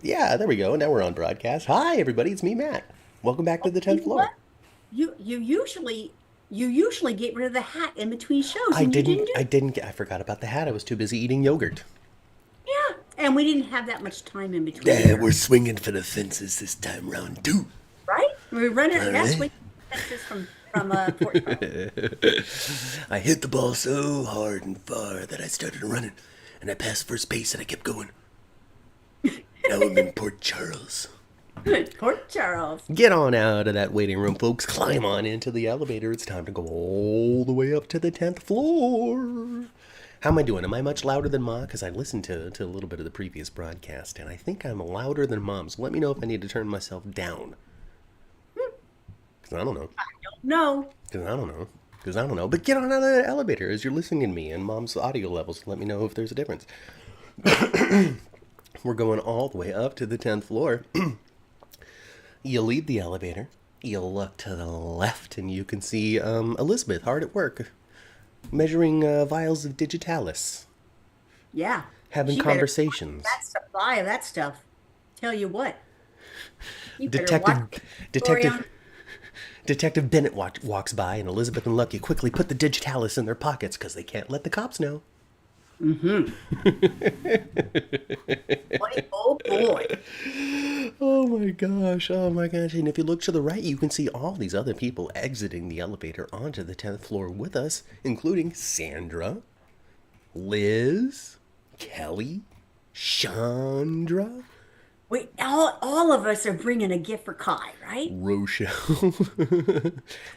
Yeah, there we go. Now we're on broadcast. Hi, everybody. It's me, Matt. Welcome back to the You 10th know what? floor. You usually get rid of the hat in between shows, I and you didn't, didn't do I it. didn't, I forgot about the hat. I was too busy eating yogurt. Yeah, and we didn't have that much time in between Yeah, either, we're swinging for the fences this time round, too. right? We run All it. That's right. what fences from Fort Charles. I hit the ball so hard and far that I started running, and I passed first base and I kept going. Now I'm in Port Charles. Port Charles. Get on out of that waiting room, folks. Climb on into the elevator. It's time to go all the way up to the 10th floor. How am I doing? Am I much louder than Ma? Because I listened to a little bit of the previous broadcast, and I think I'm louder than Mom. So let me know if I need to turn myself down. Because I don't know. No, Because I don't know. Because I don't know. But get on out of the elevator as you're listening to me and Mom's audio levels. Let me know if there's a difference. We're going all the way up to the 10th floor. You leave the elevator. You look to the left, and you can see Elizabeth hard at work, measuring vials of digitalis, yeah, having she better conversations. that supply of that stuff. Tell you what, you better watch Detective, the story Detective, on. Detective Bennett walks by, and Elizabeth and Lucky quickly put the digitalis in their pockets because they can't let the cops know. Mm-hmm. Boy, oh boy. Oh my gosh, oh my gosh. And if you look to the right, you can see all these other people exiting the elevator onto the 10th floor with us, including Sandra, Liz, Kelly, Chandra, Wait, all of us are bringing a gift for Kai, right? Rochelle,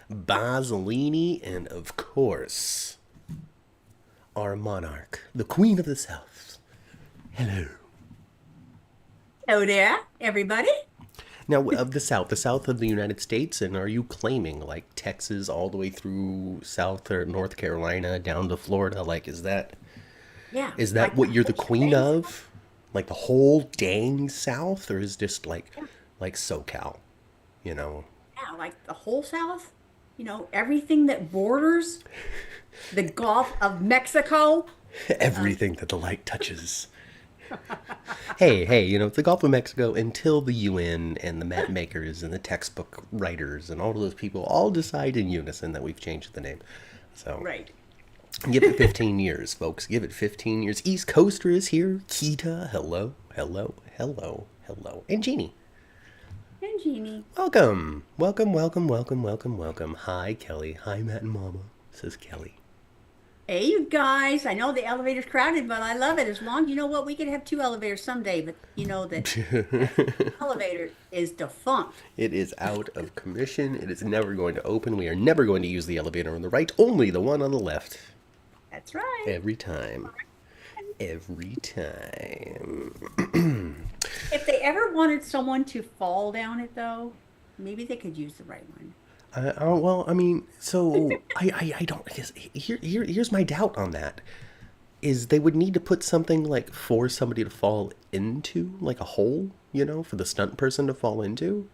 Basilini, and of course, our monarch, the Queen of the South. Hello. Hello there, everybody. Now, of the South of the United States, and are you claiming like Texas all the way through South or North Carolina down to Florida? Like, Yeah, is that like the what you're the whole queen shebang. of? Like the whole dang South, or is just Yeah, like SoCal? You know, yeah, like the whole South. Everything that borders the Gulf of Mexico. Um, everything that the light touches. Hey, it's the Gulf of Mexico until the UN and the map makers and the textbook writers and all of those people all decide in unison that we've changed the name. So right. give it 15 years, folks. Give it 15 years. East Coaster is here. Kita, hello, hello, hello, hello. And Jeannie, And Jeannie. welcome. Welcome, welcome, welcome, welcome, welcome. Hi, Kelly. Hi, Matt and Mama, says Kelly. Hey, you guys. I know the elevator's crowded, but I love it. As long, you know what, we could have two elevators someday, but you know that elevator is defunct. It is out of commission. It is never going to open. We are never going to use the elevator on the right, only the one on the left. That's right. Every time. Every time. If they ever wanted someone to fall down it, though, maybe they could use the right one. Well, I mean, so I don't. Here's my doubt on that. Is they would need to put something like for somebody to fall into, like a hole, for the stunt person to fall into.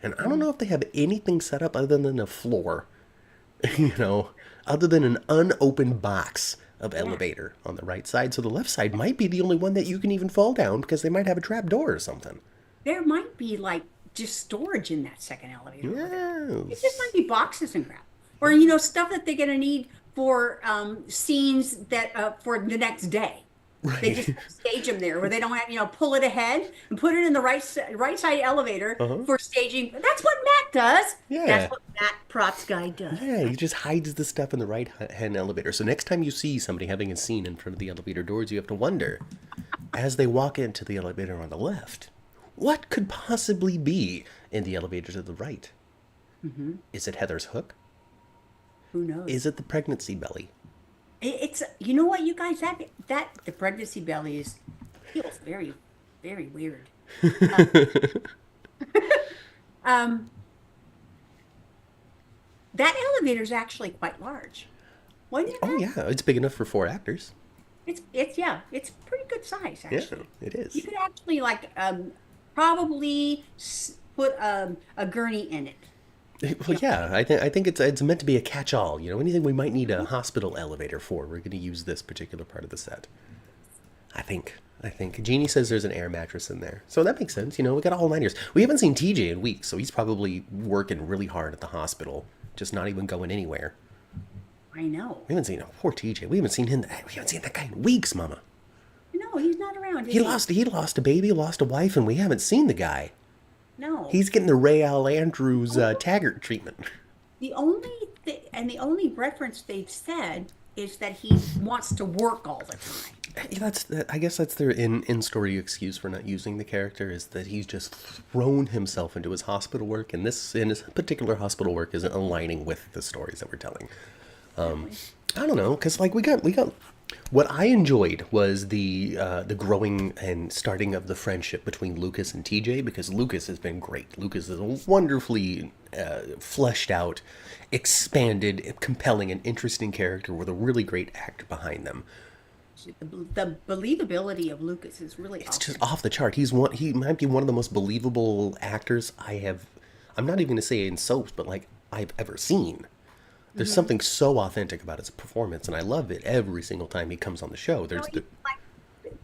And I don't Mm, know if they have anything set up other than a floor, yeah. you know, other than an unopened box of Yeah. elevator on the right side. So the left side might be the only one that you can even fall down because they might have a trap door or something. There might be like just storage in that second elevator over there. It just might Yes. be boxes and crap. Or, stuff that they're gonna need for scenes that for the next day. They just Right. stage them there where they don't have, pull it ahead and put it in the right side elevator Uh-huh. for staging. That's what Matt does. That's Yeah. what Matt props guy does. Yeah, he just hides the stuff in the right hand elevator. So next time you see somebody having a scene in front of the elevator doors, you have to wonder, as they walk into the elevator on the left, what could possibly be in the elevator to the right? Hmm. Is it Heather's hook? Who knows? Is it the pregnancy belly? It's you know what, you guys, that the pregnancy belly is feels very, very weird. Uh, um, that elevator is actually quite large. Wasn't it Oh that? yeah, it's big enough for four actors. It's yeah, it's pretty good size Yeah, actually. it You is. could actually like probably put a gurney in it. Well, You yeah, I think it's meant to be a catch-all. Anything we might need a hospital elevator for, we're going to use this particular part of the set. I think. I think Jeannie says there's an air mattress in there, so that makes sense. We got all 9 years. We haven't seen TJ in weeks, so he's probably working really hard at the hospital, just not even going anywhere. I know. We haven't seen poor TJ. We haven't seen him. We haven't seen that guy in weeks, Mama. No, he's not around. He lost a baby, lost a wife, and we haven't seen the guy. No. He's getting the Ray Al Andrews Taggart treatment. The only reference they've said is that he wants to work all the time. I guess that's their in-story excuse for not using the character, is that he's just thrown himself into his hospital work, and his particular hospital work isn't aligning with the stories that we're telling. I don't know, because we got what I enjoyed was the growing and starting of the friendship between Lucas and TJ, because Lucas has been great. Lucas is a wonderfully fleshed out, expanded, compelling, and interesting character with a really great actor behind them. The believability of Lucas is really It's just off the chart. He might be one of the most believable actors I'm not even going to say in soaps, but I've ever seen. There's something so authentic about his performance, and I love it every single time he comes on the show.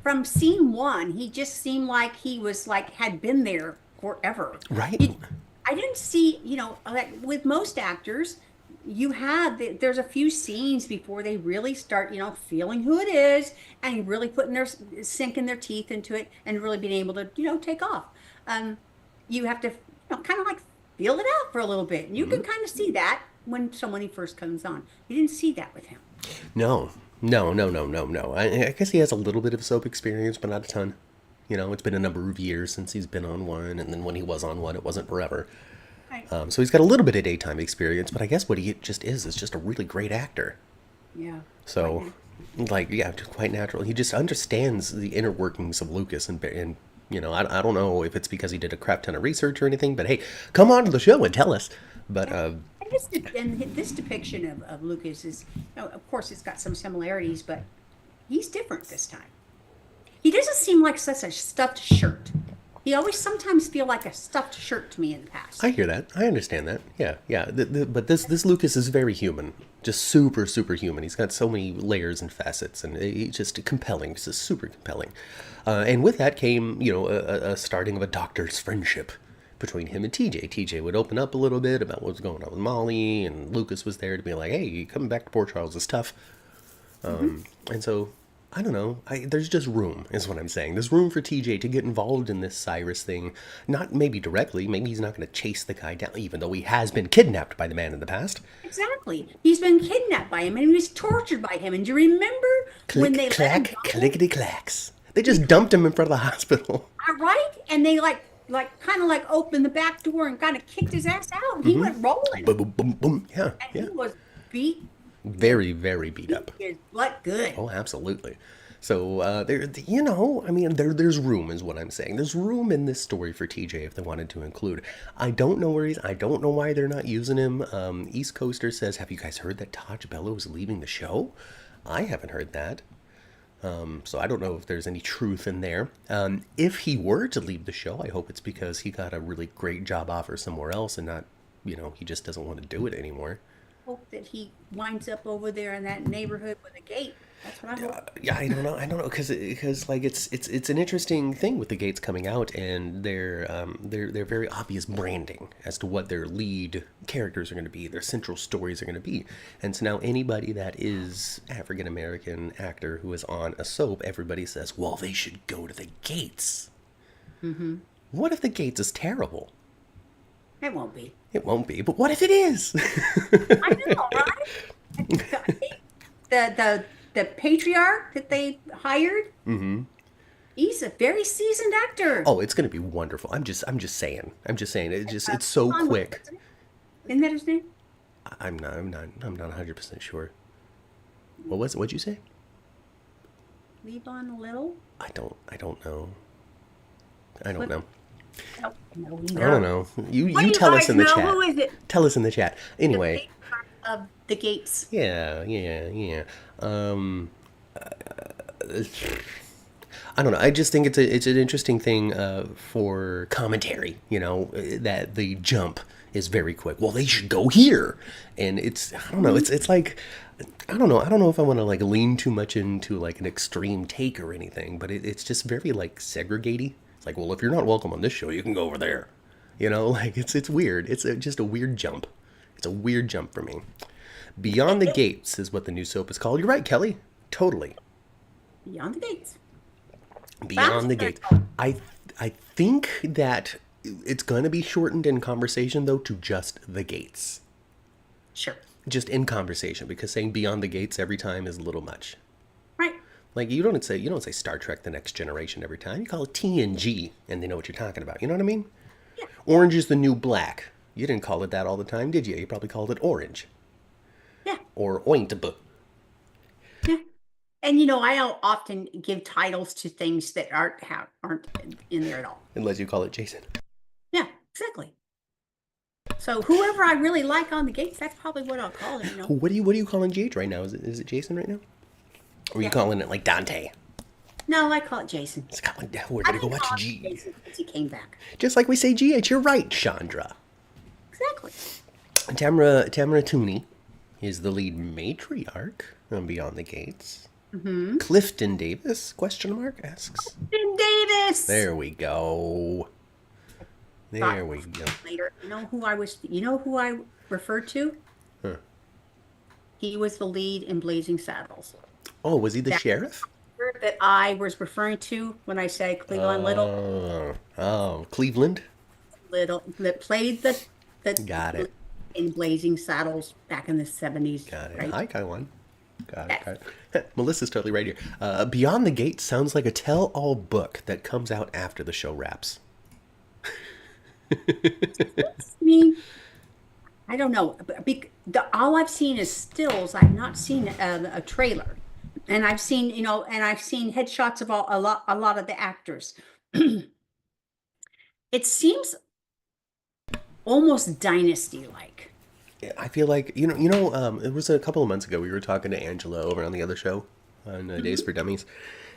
From scene one, he just seemed like he was had been there forever. Right. I didn't see, with most actors, there's a few scenes before they really start, feeling who it is and really sinking their teeth into it and really being able to, take off. You have to, kind of feel it out for a little bit. And you can kind of see that when he first comes on. You didn't see that with him. No. I guess he has a little bit of soap experience, but not a ton. It's been a number of years since he's been on one, and then when he was on one, it wasn't forever. Right. So he's got a little bit of daytime experience, but I guess what he just is just a really great actor. Yeah. So, just quite natural. He just understands the inner workings of Lucas, and I don't know if it's because he did a crap ton of research or anything, but hey, come on to the show and tell us. But this depiction of Lucas is, of course, it's got some similarities, but he's different this time. He doesn't seem like such a stuffed shirt. He always sometimes feel like a stuffed shirt to me in the past. I hear that. I understand that. Yeah. But this Lucas is very human. Just super, super human. He's got so many layers and facets, and he's just compelling. He's just super compelling. And with that came, a starting of a doctor's friendship between him and TJ. TJ would open up a little bit about what's going on with Molly, and Lucas was there to be like, hey, coming back to Port Charles is tough. And so, I don't know. There's just room, is what I'm saying. There's room for TJ to get involved in this Cyrus thing. Not maybe directly. Maybe he's not going to chase the guy down, even though he has been kidnapped by the man in the past. Exactly. He's been kidnapped by him, and he was tortured by him. And do you remember when they let him go? Clickety clacks. They just dumped him in front of the hospital. Right? And they kind of opened the back door and kind of kicked his ass out. And he went rolling. Boom, boom, boom, boom. Yeah. And he was beat. Very, very beat up. His butt good. Oh, absolutely. So there's room, is what I'm saying. There's room in this story for TJ if they wanted to include. I don't know where I don't know why they're not using him. East Coaster says, have you guys heard that Taj Bello is leaving the show? I haven't heard that. So I don't know if there's any truth in there. If he were to leave the show, I hope it's because he got a really great job offer somewhere else and not, he just doesn't want to do it anymore. Hope that he winds up over there in that neighborhood with a gate. That's what I hope. Yeah, I don't know, because it's an interesting thing with the Gates coming out, and their very obvious branding as to what their lead characters are going to be, their central stories are going to be, and so now anybody that is African American actor who is on a soap, everybody says, well, they should go to the Gates. Mm-hmm. What if the Gates is terrible? It won't be. It won't be, but what if it is? I know, right? The patriarch that they hired, he's a very seasoned actor. Oh, it's going to be wonderful. I'm just saying. It's so quick. Isn't that his name? I'm not 100% sure. What'd you say? Levon Little? I don't know. I don't know. No, I don't know. You tell us in the chat. Who is it? Tell us in the chat. Anyway. Of the Gates. Yeah. I don't know. I just think it's an interesting thing for commentary. That the jump is very quick. Well, they should go here, and it's I don't know. It's like I don't know. I don't know if I want to like lean too much into like an extreme take or anything, but it's just very like segregating. It's like, well, if you're not welcome on this show, you can go over there. Like it's weird. It's just a weird jump. It's a weird jump for me. Beyond the Gates is what the new soap is called. You're right, Kelly. Totally. Beyond the Gates. Beyond the Gates. I I think that it's going to be shortened in conversation though to just the Gates. Sure. Just in conversation, because saying Beyond the Gates every time is a little much. Right. Like you don't say Star Trek: The Next Generation every time. You call it TNG, and they know what you're talking about. You know what I mean? Yeah. Orange is the New Black. You didn't call it that all the time, did you? You probably called it Orange. Yeah. Or Ointable. Yeah. And I don't often give titles to things that aren't in there at all. Unless you call it Jason. Yeah, exactly. So whoever I really like on the Gates, that's probably what I'll call it. What are you calling GH right now? Is it Jason right now? Or are you calling it like Dante? No, I call it Jason. We're gonna go watch G. Jason since he came back. Just like we say GH, you're right, Chandra. Exactly. Tamara Tooney is the lead matriarch on Beyond the Gates. Mm-hmm. Clifton Davis, question mark, asks. Clifton Davis! There we go. There we go. Later, you know who I referred to? Huh. He was the lead in Blazing Saddles. Oh, was he the sheriff? That I was referring to when I say Cleveland Little. Oh, Cleveland? Little, that played the Got it. in Blazing Saddles back in the 70s. Got it. Right? Hi, Kaiwan. Got it. Melissa's totally right here. Beyond the Gate sounds like a tell-all book that comes out after the show wraps. I mean, I don't know. All I've seen is stills. I've not seen a trailer, and I've seen headshots of a lot of the actors. It seems almost dynasty-like. I feel like it was a couple of months ago we were talking to Angela over on the other show on Days for Dummies,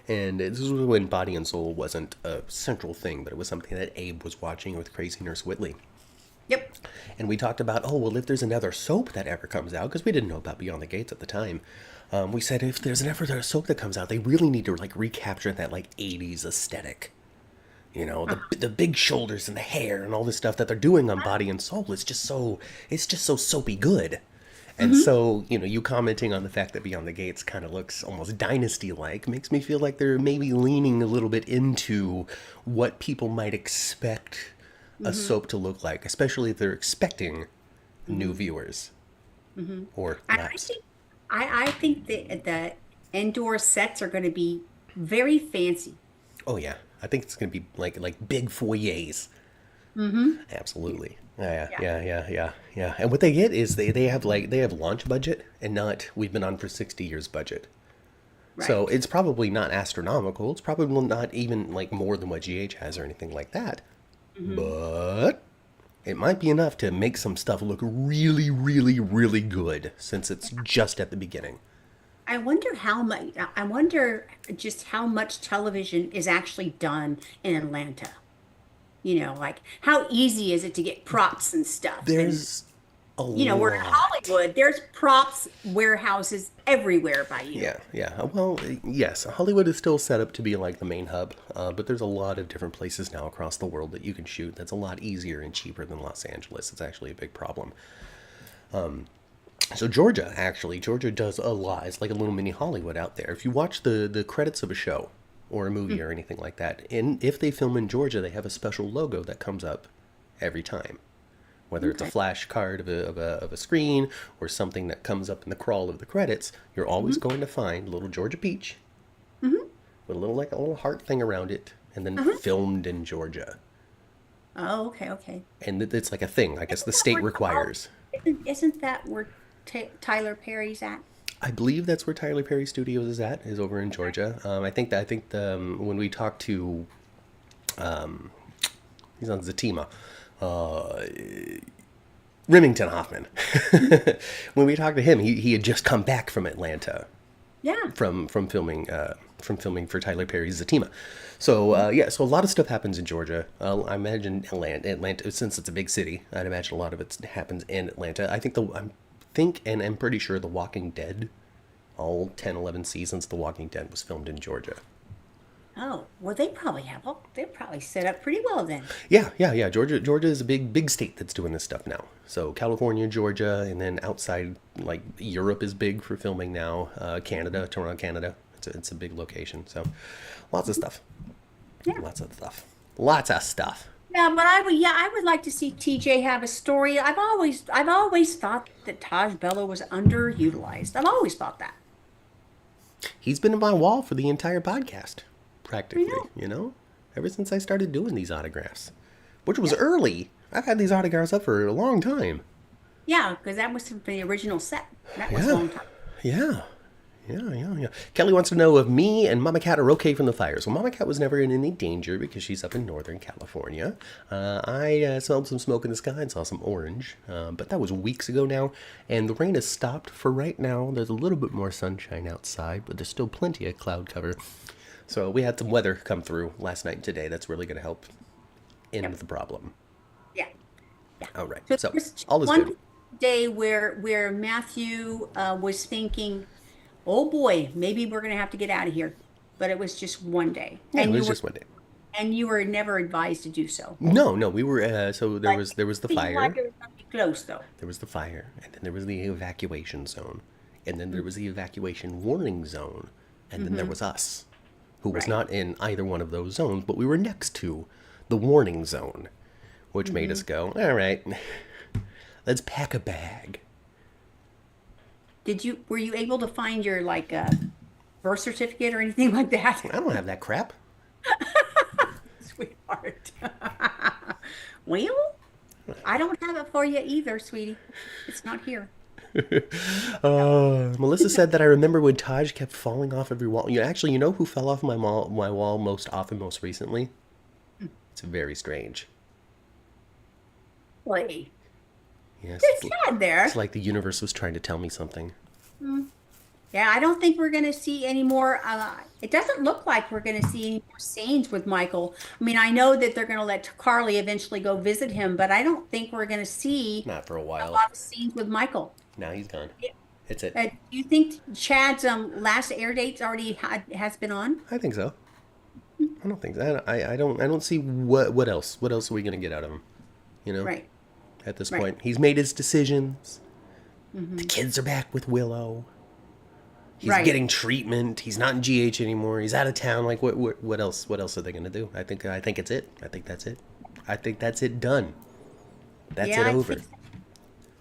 and this was when Body and Soul wasn't a central thing, but it was something that Abe was watching with Crazy Nurse Whitley. Yep. And we talked about, if there's another soap that ever comes out, because we didn't know about Beyond the Gates at the time. We said if there's ever a soap that comes out, they really need to like recapture that like 80s aesthetic. The big shoulders and the hair and all this stuff that they're doing on Body and Soul. It's just so soapy good. And so, you commenting on the fact that Beyond the Gates kind of looks almost dynasty-like makes me feel like they're maybe leaning a little bit into what people might expect a soap to look like, especially if they're expecting new viewers or lapsed. I think that the indoor sets are going to be very fancy. Oh, yeah. I think it's going to be like big foyers. Absolutely. Yeah. And what they get is they have launch budget and not we've been on for 60 years budget. Right. So it's probably not astronomical. It's probably not even like more than what GH has or anything like that. But it might be enough to make some stuff look really, really, really good since it's just at the beginning. I wonder just how much television is actually done in Atlanta. Like how easy is it to get props and stuff? There's a lot. We're in Hollywood. There's props warehouses everywhere by you. Yeah. Well, yes, Hollywood is still set up to be like the main hub, but there's a lot of different places now across the world that you can shoot. That's a lot easier and cheaper than Los Angeles. It's actually a big problem. So Georgia does a lot. It's like a little mini Hollywood out there. If you watch the credits of a show or a movie or anything like that, and if they film in Georgia, they have a special logo that comes up every time. Whether it's a flash card of a screen or something that comes up in the crawl of the credits, you're always going to find a little Georgia peach with a little heart thing around it, and then filmed in Georgia. Oh, okay. And it's like a thing. I guess the state requires. Isn't that where Tyler Perry's at? I believe that's where Tyler Perry Studios is over in Georgia. I think when we talked to, he's on Zatima, Remington Hoffman. When we talked to him, he had just come back from Atlanta, Yeah. From filming for Tyler Perry's Zatima. So yeah, so a lot of stuff happens in Georgia. I imagine Atlanta, since it's a big city, I'd imagine a lot of it happens in Atlanta. And I'm pretty sure The Walking Dead, all 10, 11 seasons of The Walking Dead was filmed in Georgia. Oh, well, they're probably set up pretty well then. Yeah. Georgia is a big state that's doing this stuff now. So California, Georgia, and then outside, like Europe is big for filming now. Canada, Toronto, Canada. It's a big location. So lots of stuff. Yeah. Lots of stuff. Yeah, but I would like to see TJ have a story. I've always thought that Taj Bello was underutilized. I've always thought that. He's been on my wall for the entire podcast, I practically, know. ever since I started doing these autographs, which was early. I've had these autographs up for a long time. Yeah, because that was the original set. That was a Yeah, long time. yeah, yeah. Kelly wants to know if me and Mama Cat are okay from the fires. Well, Mama Cat was never in any danger because she's up in Northern California. I smelled some smoke in the sky and saw some orange, but that was weeks ago now, and the rain has stopped for right now. There's a little bit more sunshine outside, but there's still plenty of cloud cover. So we had some weather come through last night and today. That's really going to help end Yep. the problem. Yeah. Yeah. All right. So So there was all is one good. day where Matthew was thinking, "Oh boy, maybe we're gonna have to get out of here." But it was just one day, Yeah, it was just one day. and you were never advised to do so. No, we were. So there But was the seemed like fire. it was gonna be close though. There was the fire, and then there was the evacuation zone, and then there was the evacuation warning zone, and then there was us, who was Right. not in either one of those zones, but we were next to the warning zone, which made us go, all right, let's pack a bag. Were you able to find your birth certificate or anything like that? I don't have that crap. Sweetheart. Well, I don't have it for you either, sweetie. It's not here. Melissa said that I remember when Taj kept falling off every wall. You know who fell off my wall most often, most recently? It's very strange. Play. Yes, It's sad there. it's like the universe was trying to tell me something. Yeah, I don't think we're going to see any more. It doesn't look like we're going to see any more scenes with Michael. I mean, I know that they're going to let Carly eventually go visit him, but I don't think we're going to see Not for a a while. lot of scenes with Michael. Now he's gone. Yeah. It's it. Do you think Chad's last air dates already has been on? I think so. I don't think that. I don't see what else. What else are we gonna get out of him? Right. At this Right. point, he's made his decisions. The kids are back with Willow. He's Right. getting treatment. He's not in GH anymore. He's out of town. Like what else? What else are they gonna do? I think it's it. I think that's it. I think that's it done. That's Yeah, it over.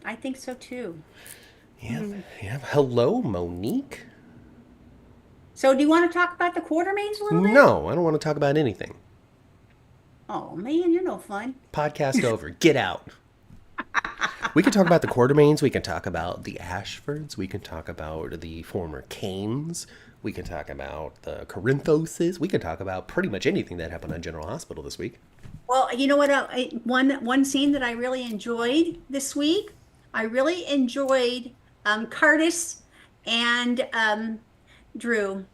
I think so too. Yeah. Yeah. Hello, Monique. So, do you want to talk about the Quartermains a little bit? No, I don't want to talk about anything. Oh man, you're no fun. Podcast over. Get out. We can talk about the Quartermains. We can talk about the Ashfords. We can talk about the former Canes. We can talk about the Corinthoses. We can talk about pretty much anything that happened on General Hospital this week. Well, you know what? One scene that I really enjoyed this week. I really enjoyed Curtis and Drew,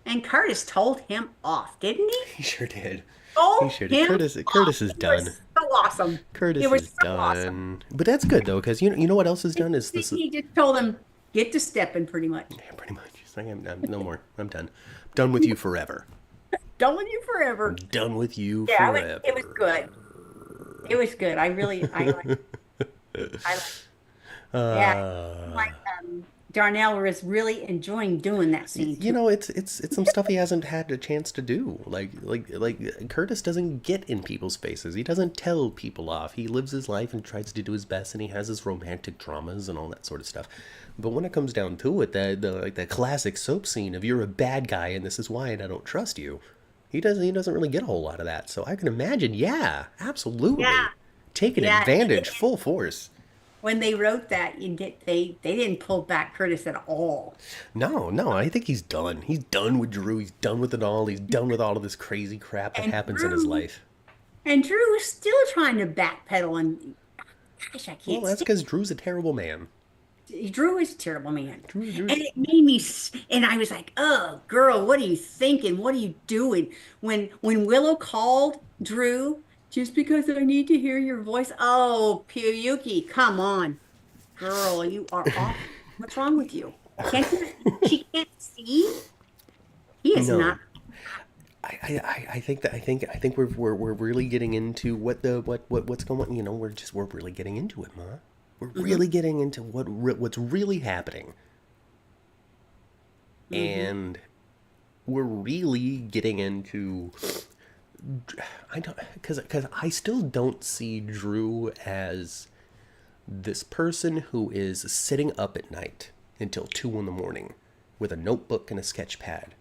and Curtis told him off, didn't he? He sure did. Told He sure did. him Curtis off. is It done. was so awesome. Curtis It was is so done. awesome. But that's good though, because you know what else is done is this. He just told him get to stepping, pretty much. Yeah, pretty much. He's like, I'm no more. I'm done. Done with you forever. Done with you forever. Done with you Yeah, forever. it was good. It was good. I like. Yeah, like Darnell was really enjoying doing that scene. You know, it's some stuff he hasn't had a chance to do. Like Curtis doesn't get in people's faces. He doesn't tell people off. He lives his life and tries to do his best, and he has his romantic dramas and all that sort of stuff. But when it comes down to it, the classic soap scene of you're a bad guy and this is why and I don't trust you. He doesn't really get a whole lot of that. So I can imagine, yeah, absolutely. Yeah. Taking Yeah. advantage full force. When they wrote that, they didn't pull back Curtis at all. No, I think he's done. He's done with Drew. He's done with it all. He's done with all of this crazy crap that And happens in his Drew- life. And Drew is still trying to backpedal, and gosh, I Well, can't. that's because Drew's a terrible man. Drew is a terrible man. Drew. And it made me, and I was like, oh, girl, what are you thinking? What are you doing? When Willow called Drew, just because I need to hear your voice. Oh, Piyuki, come on. Girl, you are awful. What's wrong with you? Can't you? She can't see. He is No. not. I think we're really getting into what's going on. We're really getting into it, Ma. We're Hmm. really getting into what's really happening, Hmm. and we're really getting into. I don't because I still don't see Drew as this person who is sitting up at night until 2 in the morning with a notebook and a sketch pad,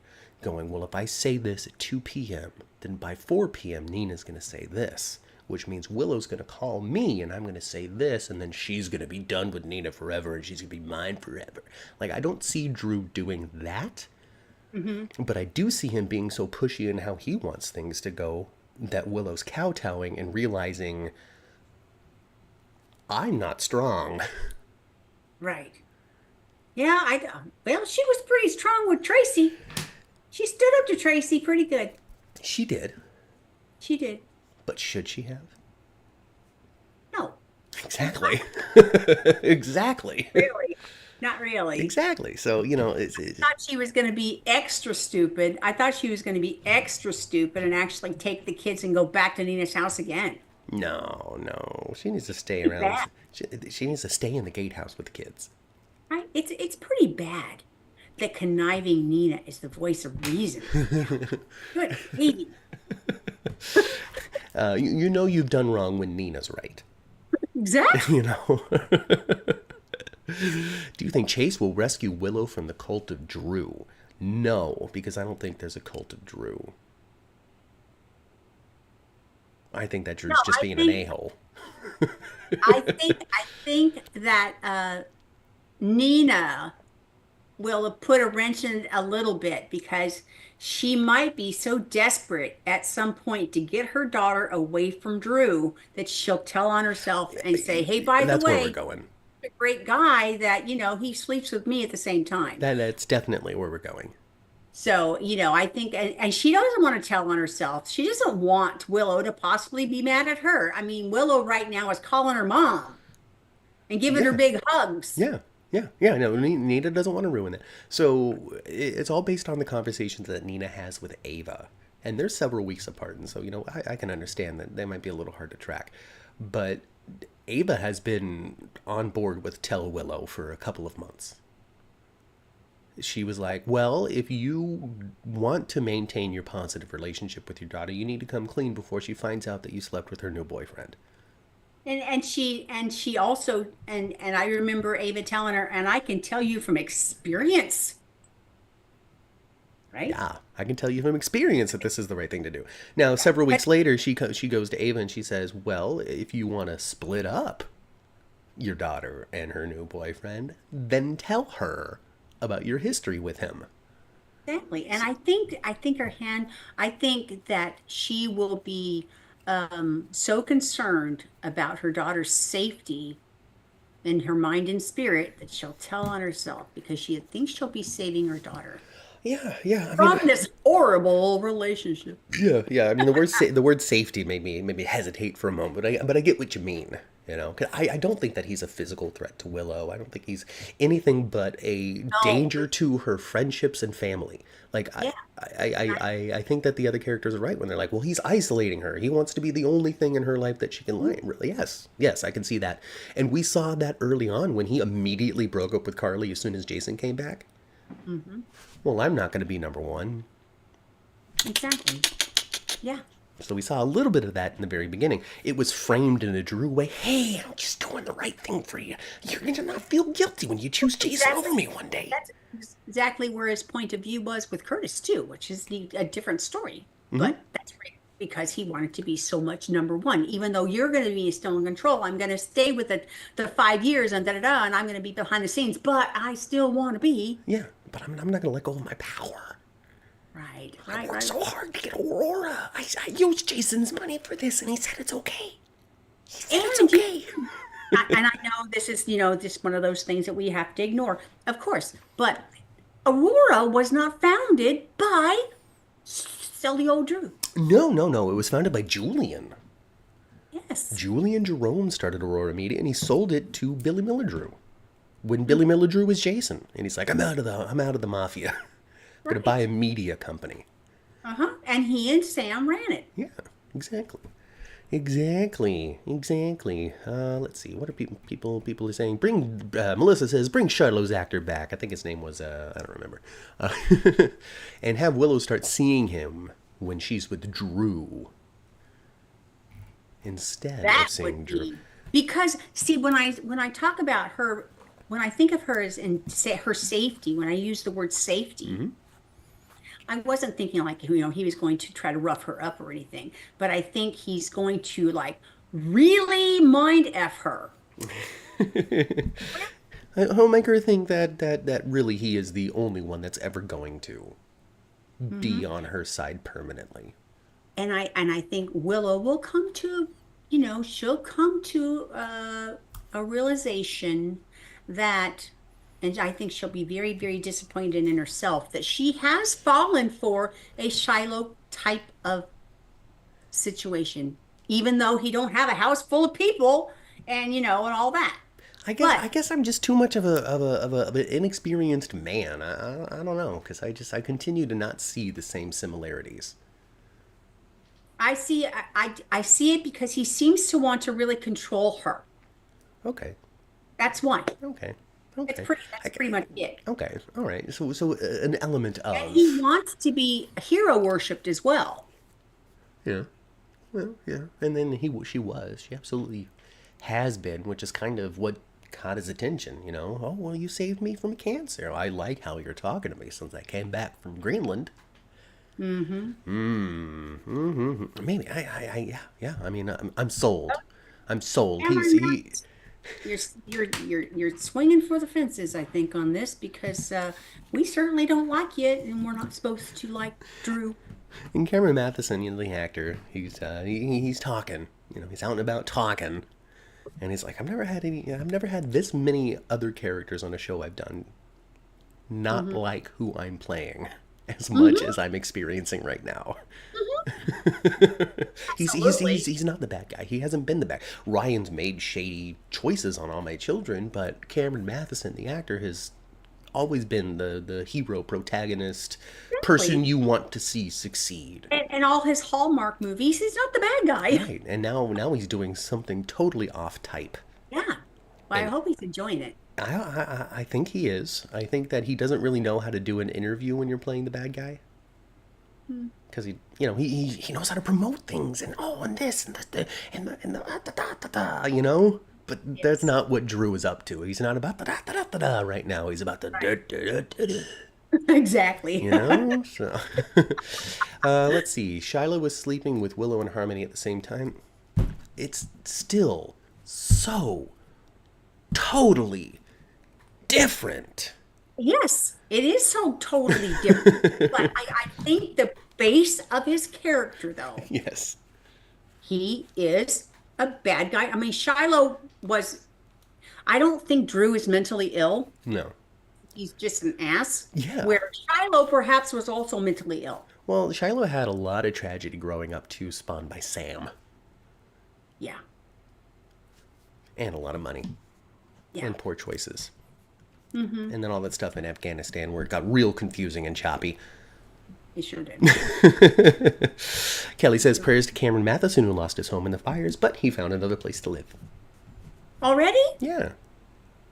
going, well, if I say this at 2 p.m., then by 4 p.m. Nina's going to say this, which means Willow's going to call me and I'm going to say this, and then she's going to be done with Nina forever and she's going to be mine forever. Like, I don't see Drew doing that, Hmm. but I do see him being so pushy in how he wants things to go that Willow's kowtowing and realizing I'm not strong. Right. Yeah, well, she was pretty strong with Tracy. She stood up to Tracy pretty good. She did, She did. but should she have? No, Exactly. Exactly. really. Not really. Exactly. So, Thought she was going to be extra stupid. I thought she was going to be extra stupid and actually take the kids and go back to Nina's house again. no, no. She needs to stay Pretty around. bad, She needs to stay in the gatehouse with the kids. right? It's pretty bad that conniving Nina is the voice of reason. Good lady. You've done wrong when Nina's right. Exactly. You know? Do you think Chase will rescue Willow from the cult of Drew? No, because I don't think there's a cult of Drew. I think that No, Drew's just I being an think a-hole. I think that Nina will put a wrench in it a little bit because she might be so desperate at some point to get her daughter away from Drew that she'll tell on herself and say, "Hey, by the That's where we're way, going. a great guy that, he sleeps with me at the same time." That's definitely where we're going. So, I think, and she doesn't want to tell on herself. She doesn't want Willow to possibly be mad at her. I mean, Willow right now is calling her mom and giving her Yeah. big hugs. Yeah, yeah. No, Nina doesn't want to ruin it. So it's all based on the conversations that Nina has with Ava, and they're several weeks apart. And so I can understand that they might be a little hard to track, but Ava has been on board with Tell Willow for a couple of months. She was like, "Well, if you want to maintain your positive relationship with your daughter, you need to come clean before she finds out that you slept with her new boyfriend." And she also and I remember Ava telling her, and I can tell you from experience, right? Yeah, I can tell you from experience that this is the right thing to do. Now, several But weeks later, she goes to Ava and she says, "Well, if you want to split up your daughter and her new boyfriend, then tell her about your history with him." exactly. And I think that she will be so concerned about her daughter's safety in her mind and spirit that she'll tell on herself because she thinks she'll be saving her daughter Yeah, yeah. I mean, from this horrible relationship. yeah, yeah. I mean, the word safety made me hesitate for a moment, but I get what you mean. 'Cause I don't think that he's a physical threat to Willow. I don't think he's anything but a No, danger to her friendships and family. Like yeah. I think that the other characters are right when they're like, well, he's isolating her. He wants to be the only thing in her life that she can like. Really, yes, yes, I can see that. And we saw that early on when he immediately broke up with Carly as soon as Jason came back. Hmm. Well, I'm not going to be number one. Exactly. Yeah. So we saw a little bit of that in the very beginning. It was framed in a Drew way. Hey, I'm just doing the right thing for you. You're going to not feel guilty when you choose Jason Exactly. over me one day. That's exactly where his point of view was with Curtis too, which is a different story. Hmm. But that's right, because he wanted to be so much number one. Even though you're going to be still in control, I'm going to stay with the 5 years and da da da, and I'm going to be behind the scenes. But I still want to be Yeah, but I'm not going to let go of my power. right, I right, worked right. so hard to get Aurora. I used Jason's money for this, and he said it's okay. He said it's And okay. And I know this is, just one of those things that we have to ignore, of course. But Aurora was not founded by silly old Drew. No, no, no. It was founded by Julian. Yes. Julian Jerome started Aurora Media, and he sold it to Billy Miller Drew when Billy Miller Drew was Jason, and he's like, I'm out of the mafia. I'm gonna buy Right. a media company. Uh-huh. And he and Sam ran it. Yeah, exactly. Exactly. Let's see. What are people are saying? Bring Melissa says bring Charlot's actor back. I think his name was I don't remember. And have Willow start seeing him when she's with Drew instead of That seeing would Drew. be because see when I talk about her, when I think of her as in say her safety, when I use the word safety, I wasn't thinking like he was going to try to rough her up or anything, but I think he's going to like really mind f her. I'll make her think that really he is the only one that's ever going to be on her side permanently. And I think Willow will come to, she'll come to a realization that, and I think she'll be very, very disappointed in herself that she has fallen for a Shiloh type of situation, even though he don't have a house full of people and all that. I But guess I'm just too much of an inexperienced man. I don't know because I continue to not see the same similarities. I see it because he seems to want to really control her. Okay, That's one. okay, That's okay. pretty. That's pretty much it. Okay, all right. So an element And he of wants to be hero worshipped as well. yeah, well yeah, and then she absolutely has been, which is kind of what caught his attention. Oh well, you saved me from cancer. I like how you're talking to me since I came back from Greenland. Mm-hmm. Maybe yeah. I mean, I'm sold. I'm sold. Cameron, you're you're swinging for the fences, I think, on this because we certainly don't like you, and we're not supposed to like Drew. And Cameron Matheson, the actor, he's talking. He's out and about talking, and he's like, I've never had this many other characters on a show I've done, not Mm-hmm. like who I'm playing, as much Mm-hmm. as I'm experiencing right now. Mm-hmm. He's Absolutely. not the bad guy. He hasn't been the bad. Ryan's made shady choices on All My Children, but Cameron Matheson, the actor, has always been the hero, protagonist, person Exactly. you want to see succeed. And all his Hallmark movies, he's not the bad guy. Right, and now he's doing something totally off type, Yeah. Well, I and hope he's enjoying it. I think he is. I think that he doesn't really know how to do an interview when you're playing the bad guy. Hmm. Because he knows how to promote things and and this and the and the da. But that's Yes. not what Drew is up to. He's not about the da right now. He's about the Right. da. Exactly. So let's see. Shiloh was sleeping with Willow and Harmony at the same time. It's still so totally different. Yes, it is so totally different. But I think the base of his character, though, Yes. he is a bad guy. I mean, Shiloh was, I don't think Drew is mentally ill. No. He's just an ass. Yeah. Where Shiloh perhaps was also mentally ill. Well, Shiloh had a lot of tragedy growing up too, spawned by Sam, Yeah. and a lot of money Yeah. and poor choices. Mm-hmm. And then all that stuff in Afghanistan where it got real confusing and choppy. He sure did. Kelly says prayers to Cameron Matheson, who lost his home in the fires, but he found another place to live. Already? Yeah.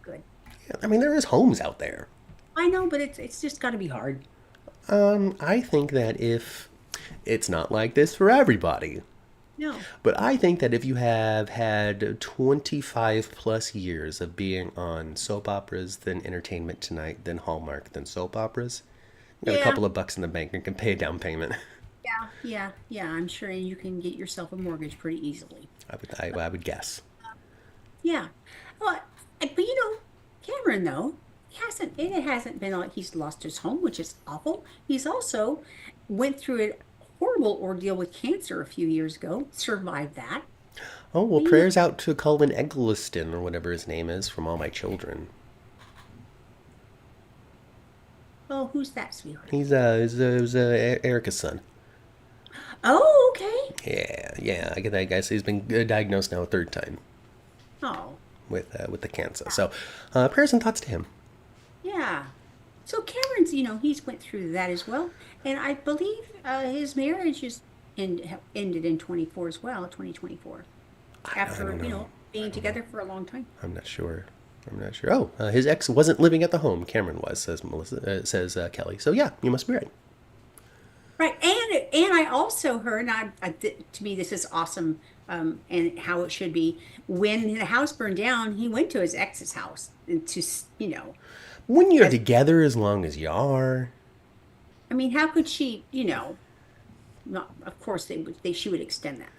Good. Yeah, I mean, there is homes out there. I know, but it's just got to be hard. I think that if it's not like this for everybody, No. but I think that if you have had 25 plus years of being on soap operas, then Entertainment Tonight, then Hallmark, then soap operas, you got a Yeah. couple of bucks in the bank and can pay a down payment. Yeah. I'm sure you can get yourself a mortgage pretty easily. I would guess. Yeah. Well, but Cameron though, it hasn't been like he's lost his home, which is awful. He's also went through a horrible ordeal with cancer a few years ago, survived that. Oh, well, You know, prayers out to Cullen Eggleston, or whatever his name is, from all my children. oh, who's that, sweetheart? He's Erica's son. Oh, okay. Yeah, yeah, I get that guy. So he's been diagnosed now a third time Oh, with the cancer. So, prayers and thoughts to him. yeah. So Cameron's, he's went through that as well, and I believe his marriage ended in 24 as well, 2024, I after don't know. I being don't know. together for a long time. I'm not sure. I'm not sure. Oh, his ex wasn't living at the home. Cameron was, says Melissa. Says Kelly. So yeah, you must be right. Right, and I also heard, and to me this is awesome, and how it should be. When the house burned down, he went to his ex's house to, When you're as together as long as you are, I mean, how could she, not, of course she would extend that.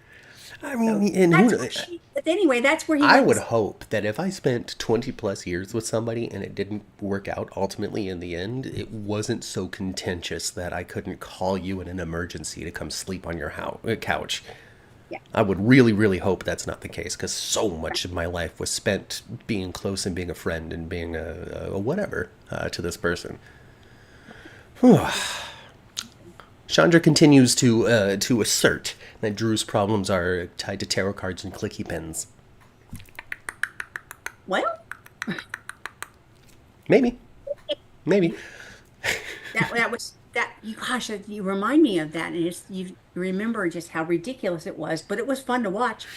I So mean, and that's who? where but anyway, that's where he I went would to. hope that if I spent 20 plus years with somebody and it didn't work out ultimately in the end, it wasn't so contentious that I couldn't call you in an emergency to come sleep on your couch. Yeah, I would really, really hope that's not the case because so much of my life was spent being close and being a friend and being a whatever to this person. Chandra continues to assert that Drew's problems are tied to tarot cards and clicky pens. well, Maybe, maybe. that was that. Gosh, you remind me of that, and you remember just how ridiculous it was, but it was fun to watch.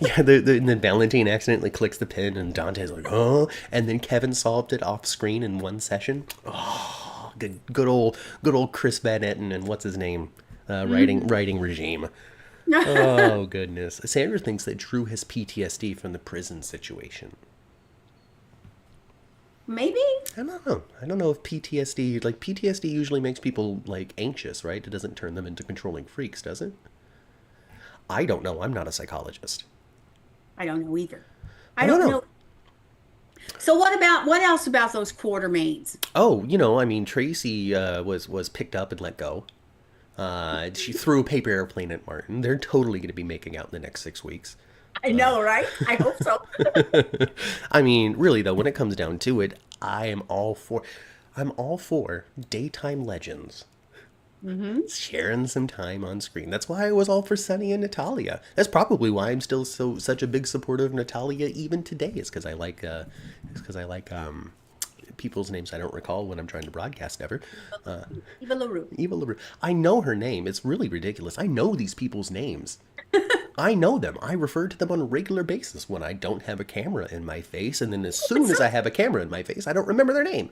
Yeah, and then Valentine accidentally clicks the pin, and Dante's like, "Oh!" And then Kevin solved it off screen in one session. Oh, good old Chris Van Etten and what's his name, writing regime. Oh goodness, Sandra thinks that Drew has PTSD from the prison situation. Maybe. I don't know. I don't know if PTSD usually makes people like anxious, right? It doesn't turn them into controlling freaks, does it? I don't know. I'm not a psychologist. I don't know either. I I don't don't know. know. So what else about those Quartermains? Oh, I mean, Tracy was picked up and let go. She threw a paper airplane at Martin. They're totally going to be making out in the next 6 weeks. I know, right? I hope so. I mean, really though, when it comes down to it, I'm all for daytime legends sharing some time on screen. That's why I was all for Sonny and Natalia. That's probably why I'm still such a big supporter of Natalia even today. Is because I like people's names I don't recall when I'm trying to broadcast ever. Eva LaRue. Eva LaRue. I know her name. It's really ridiculous. I know these people's names. I know them. I refer to them on a regular basis when I don't have a camera in my face, and then as soon as I have a camera in my face, I don't remember their name.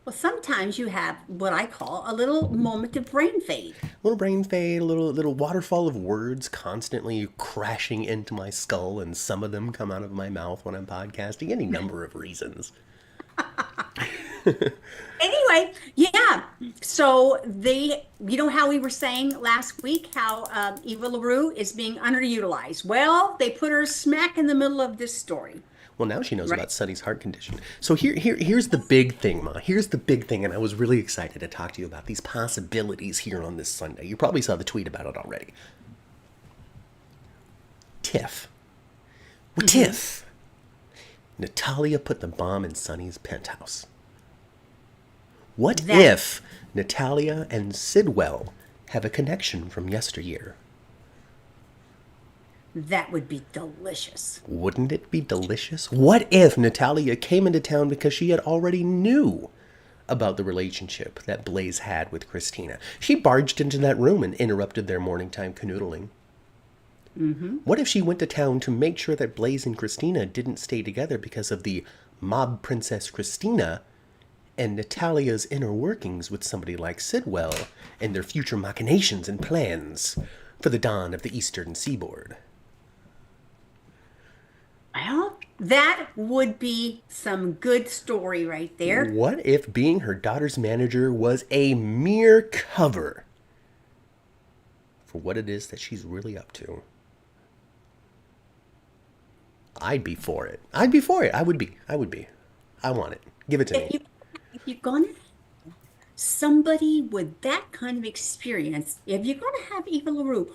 Well, sometimes you have what I call a little moment of brain fade. Little brain fade, a little waterfall of words constantly crashing into my skull, and some of them come out of my mouth when I'm podcasting. Any number of reasons. Anyway, yeah. So how we were saying last week how Eva LaRue is being underutilized. Well, they put her smack in the middle of this story, Well, now she knows right? about Sonny's heart condition. So here's the big thing, Ma. Here's the big thing, and I was really excited to talk to you about these possibilities here on this Sunday. You probably saw the tweet about it already. Tiff. What if Natalia put the bomb in Sonny's penthouse? What That if Natalia and Sidwell have a connection from yesteryear? that would be delicious. Wouldn't it be delicious? What if Natalia came into town because she had already knew about the relationship that Blaze had with Christina? She barged into that room and interrupted their morning time canoodling. What if she went to town to make sure that Blaze and Christina didn't stay together because of the mob princess Christina and Natalia's inner workings with somebody like Sidwell and their future machinations and plans for the dawn of the eastern seaboard? Well, that would be some good story right there. What if being her daughter's manager was a mere cover for what it is that she's really up to? I'd be for it. I'd be for it. I would be. I would be. I want it. Give it to me. If you're gonna somebody with that kind of experience, if you're gonna have Eva LaRue,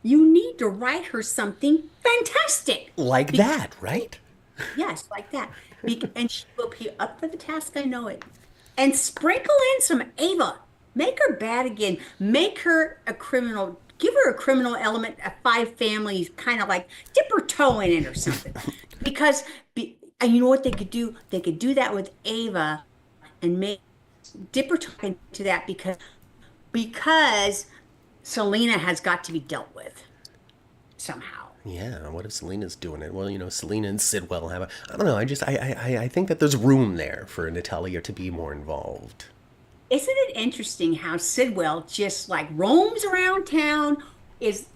You need to write her something fantastic. Like Because, that, right? yes, like that. And she will be up for the task, I know it. And sprinkle in some Ava. Make her bad again. Make her a criminal. Give her a criminal element, a five families, kind of like dip her toe in it or something. Because, and you know what they could do? They could do that with Ava and make dip her toe into that because Selena has got to be dealt with somehow. Yeah, what if Selena's doing it? Well, Selena and Sidwell have I don't know, I think that there's room there for Natalia to be more involved. Isn't it interesting how Sidwell just like roams around town, is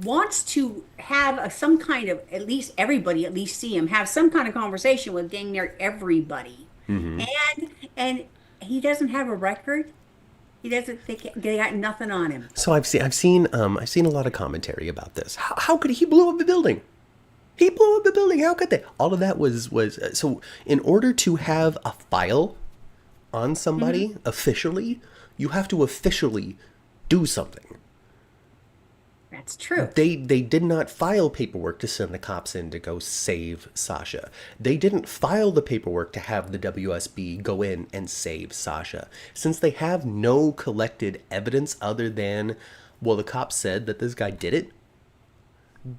wants to have some kind of, at least everybody at least see him have some kind of conversation with dang near everybody, Hmm. and he doesn't have a record. He doesn't. They got nothing on him. So I've seen a lot of commentary about this. How could he blew up the building? He blew up the building. How could they? All of that was so. In order to have a file on Hmm. somebody officially, you have to officially do something. That's true. They did not file paperwork to send the cops in to go save Sasha. They didn't file the paperwork to have the WSB go in and save Sasha. Since they have no collected evidence other than, well, the cops said that this guy did it,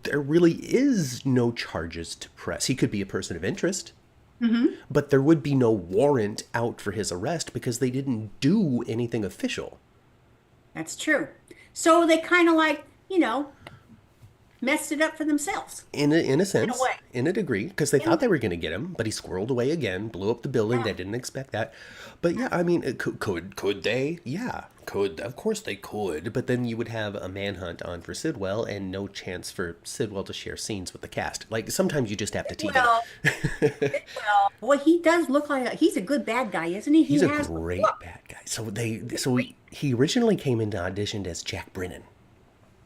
there really is no charges to press. He could be a person of interest, Hmm. but there would be no warrant out for his arrest because they didn't do anything official. That's true. So they kind of like, messed it up for themselves In a in a sense, way. in a degree, because they thought And they were going to get him, but he squirreled away again, blew up the building. yeah, They didn't expect that. But yeah, I mean, could they? Yeah, could, of course they could. But then you would have a manhunt on for Sidwell and no chance for Sidwell to share scenes with the cast. Like sometimes you just have to tease him. well, well, he does look like he's a good bad guy, isn't he? He's He a has the great look. bad guy. So he originally came into auditioned as Jack Brennan,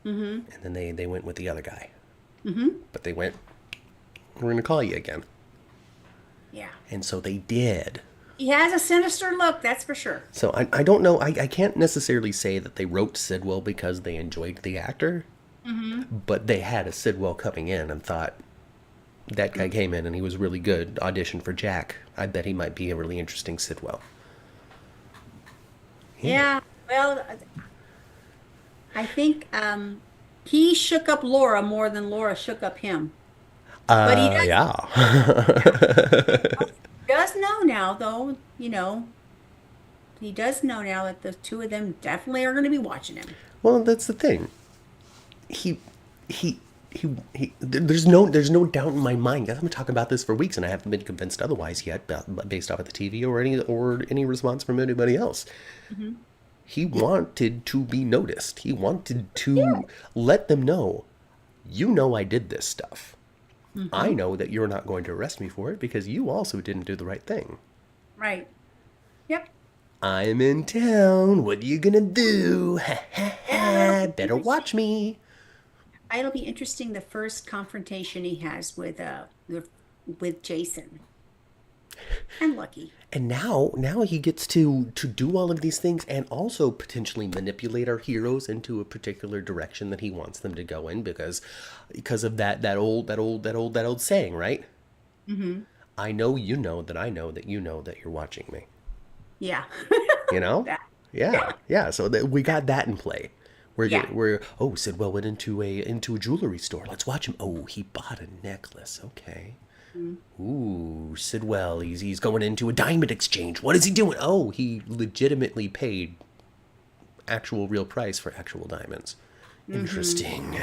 Hmm. and then they went with the other guy. Hmm. But they went, we're going to call you again, Yeah. and so they did. He has a sinister look, that's for sure. So I don't know. I can't necessarily say that they wrote Sidwell because they enjoyed the actor, Hmm. but they had a Sidwell coming in and thought that guy came in and he was really good. Audition for Jack. I bet he might be a really interesting Sidwell. Yeah. Yeah. Well, I think he shook up Laura more than Laura shook up him. But Yeah. does know now, though, he does know now that the two of them definitely are going to be watching him. Well, that's the thing. He, he, there's no doubt in my mind. I've been talking about this for weeks, and I haven't been convinced otherwise yet, based off of the TV or any response from anybody else. Hmm. He wanted to be noticed. He wanted Yeah. to let them know, I did this stuff. I Hmm. know that you're not going to arrest me for it because you also didn't do the right thing. Right. Yep. I'm in town. What are you gonna do? Ha ha Yeah, it'll ha. be Better interesting. watch me. It'll be interesting the first confrontation he has with Jason and Lucky. And now he gets to do all of these things and also potentially manipulate our heroes into a particular direction that he wants them to go in because of that old saying, right? Hmm. I know you know that I know that you know that you're watching me. Yeah. You know? That. Yeah, Yeah. yeah. So that we got that in play. Yeah. Oh, Sidwell went into a jewelry store. Let's watch him. Oh, he bought a necklace. Okay. Mm. Ooh, Sidwell. He's going into a diamond exchange. What is he doing? Oh, he legitimately paid actual real price for actual diamonds. Hmm. Interesting.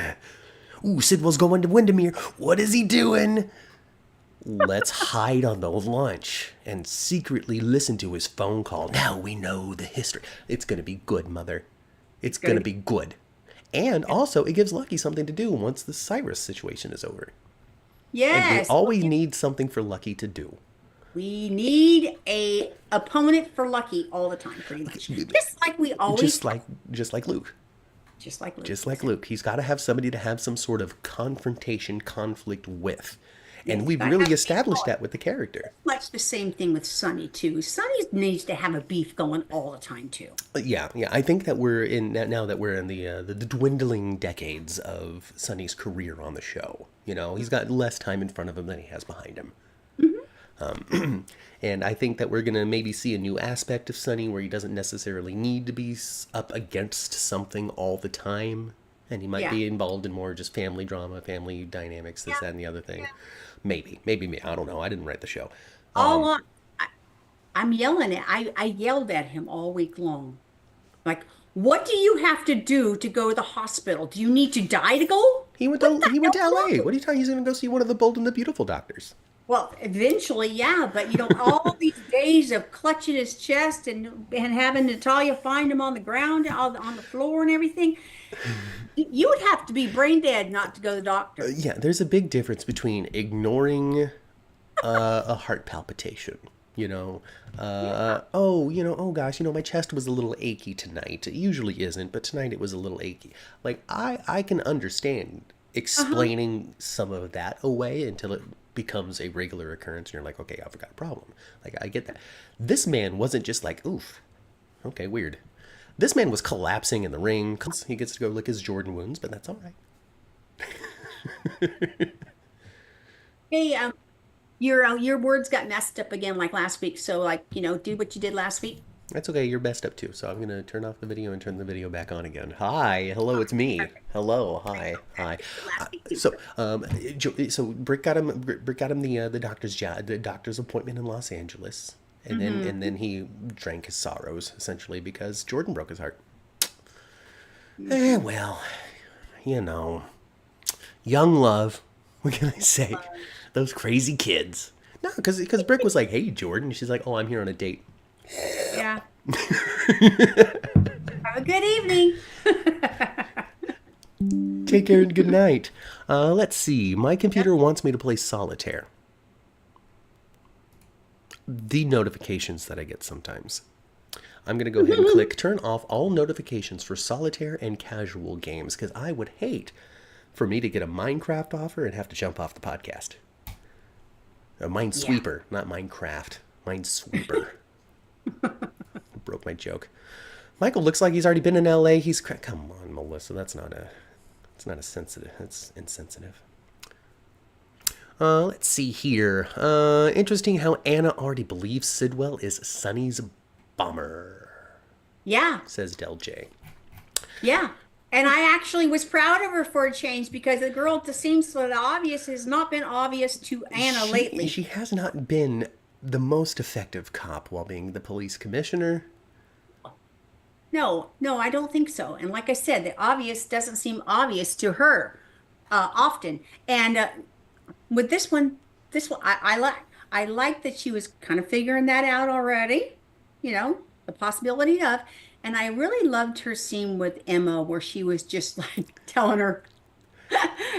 Ooh, Sidwell's going to Windermere. What is he doing? Let's hide on the lunch and secretly listen to his phone call. Now we know the history. It's going to be good, Mother. It's It's going gonna to be. be good. And also, it gives Lucky something to do once the Cyrus situation is over. And we Yes. always need something for Lucky to do. We need a opponent for Lucky all the time, pretty much. Just like we always Just have. like just like Luke. Just like Luke. Just like Luke. He's got to have somebody to have some sort of confrontation, conflict with. And It's we've got to really have beef established going. that with the character. Much the same thing with Sonny too. Sonny needs to have a beef going all the time too. Yeah, yeah. I think that we're in now that we're in the dwindling decades of Sonny's career on the show. You know, he's got less time in front of him than he has behind him. Hmm. And I think that we're going to maybe see a new aspect of Sonny where he doesn't necessarily need to be up against something all the time. And he might Yeah. be involved in more just family drama, family dynamics, this, Yeah. that, and the other thing. Yeah. Maybe me. I don't know. I didn't write the show. All on, I, I'm yelling at. I yelled at him all week long. Like, what do you have to do to go to the hospital? Do you need to die to go? What the He went to hell's wrong L.A. with What are you talking? He's going to go see one of the Bold and the Beautiful doctors. Well, eventually, yeah, but all these days of clutching his chest and having Natalia find him on the ground, on the floor and everything, you would have to be brain dead not to go to the doctor. Yeah, there's a big difference between ignoring a heart palpitation. You know, Yeah. oh gosh, my chest was a little achy tonight. It usually isn't, but tonight it was a little achy. Like, I can understand Uh-huh. explaining some of that away until it becomes a regular occurrence and you're like, okay, I've got a problem. Like, I get that. This man wasn't just like, oof, okay, weird. This man was collapsing in the ring. He gets to go lick his Jordan wounds, but that's all right. Hey, your words got messed up again like last week. So like, do what you did last week. That's okay. You're best up too. So I'm gonna turn off the video and turn the video back on again. Hi, hello, it's me. Perfect. Hello, Okay, hi, so hi. last week too. So, so Brick got him. Brick got him the doctor's job, the doctor's appointment in Los Angeles, and Mm-hmm. then he drank his sorrows essentially because Jordan broke his heart. Mm-hmm. Well, you know, young love. What can I say? Those crazy kids. No, because Brick was like, "Hey, Jordan." She's like, "Oh, I'm here on a date." Yeah. Have a good evening. Take care and good night. Let's see. My computer wants me to play solitaire. The notifications that I get sometimes. I'm going to go ahead and click turn off all notifications for solitaire and casual games because I would hate for me to get a Minecraft offer and have to jump off the podcast. A Yeah. Minesweeper, not Minecraft. Minesweeper. Broke my joke. Michael looks like he's already been in LA. Come on, Melissa. It's not a sensitive. It's insensitive. Let's see here. Interesting how Anna already believes Sidwell is Sonny's bomber, Yeah. says Del J. Yeah. And I actually was proud of her for a change because the girl that seems so obvious has not been obvious to Anna She lately. has not been the most effective cop while being the police commissioner. No, no, I don't think so. And like I said, the obvious doesn't seem obvious to her often. And with this one, I like that she was kind of figuring that out already, the possibility of. And I really loved her scene with Emma where she was just like telling her,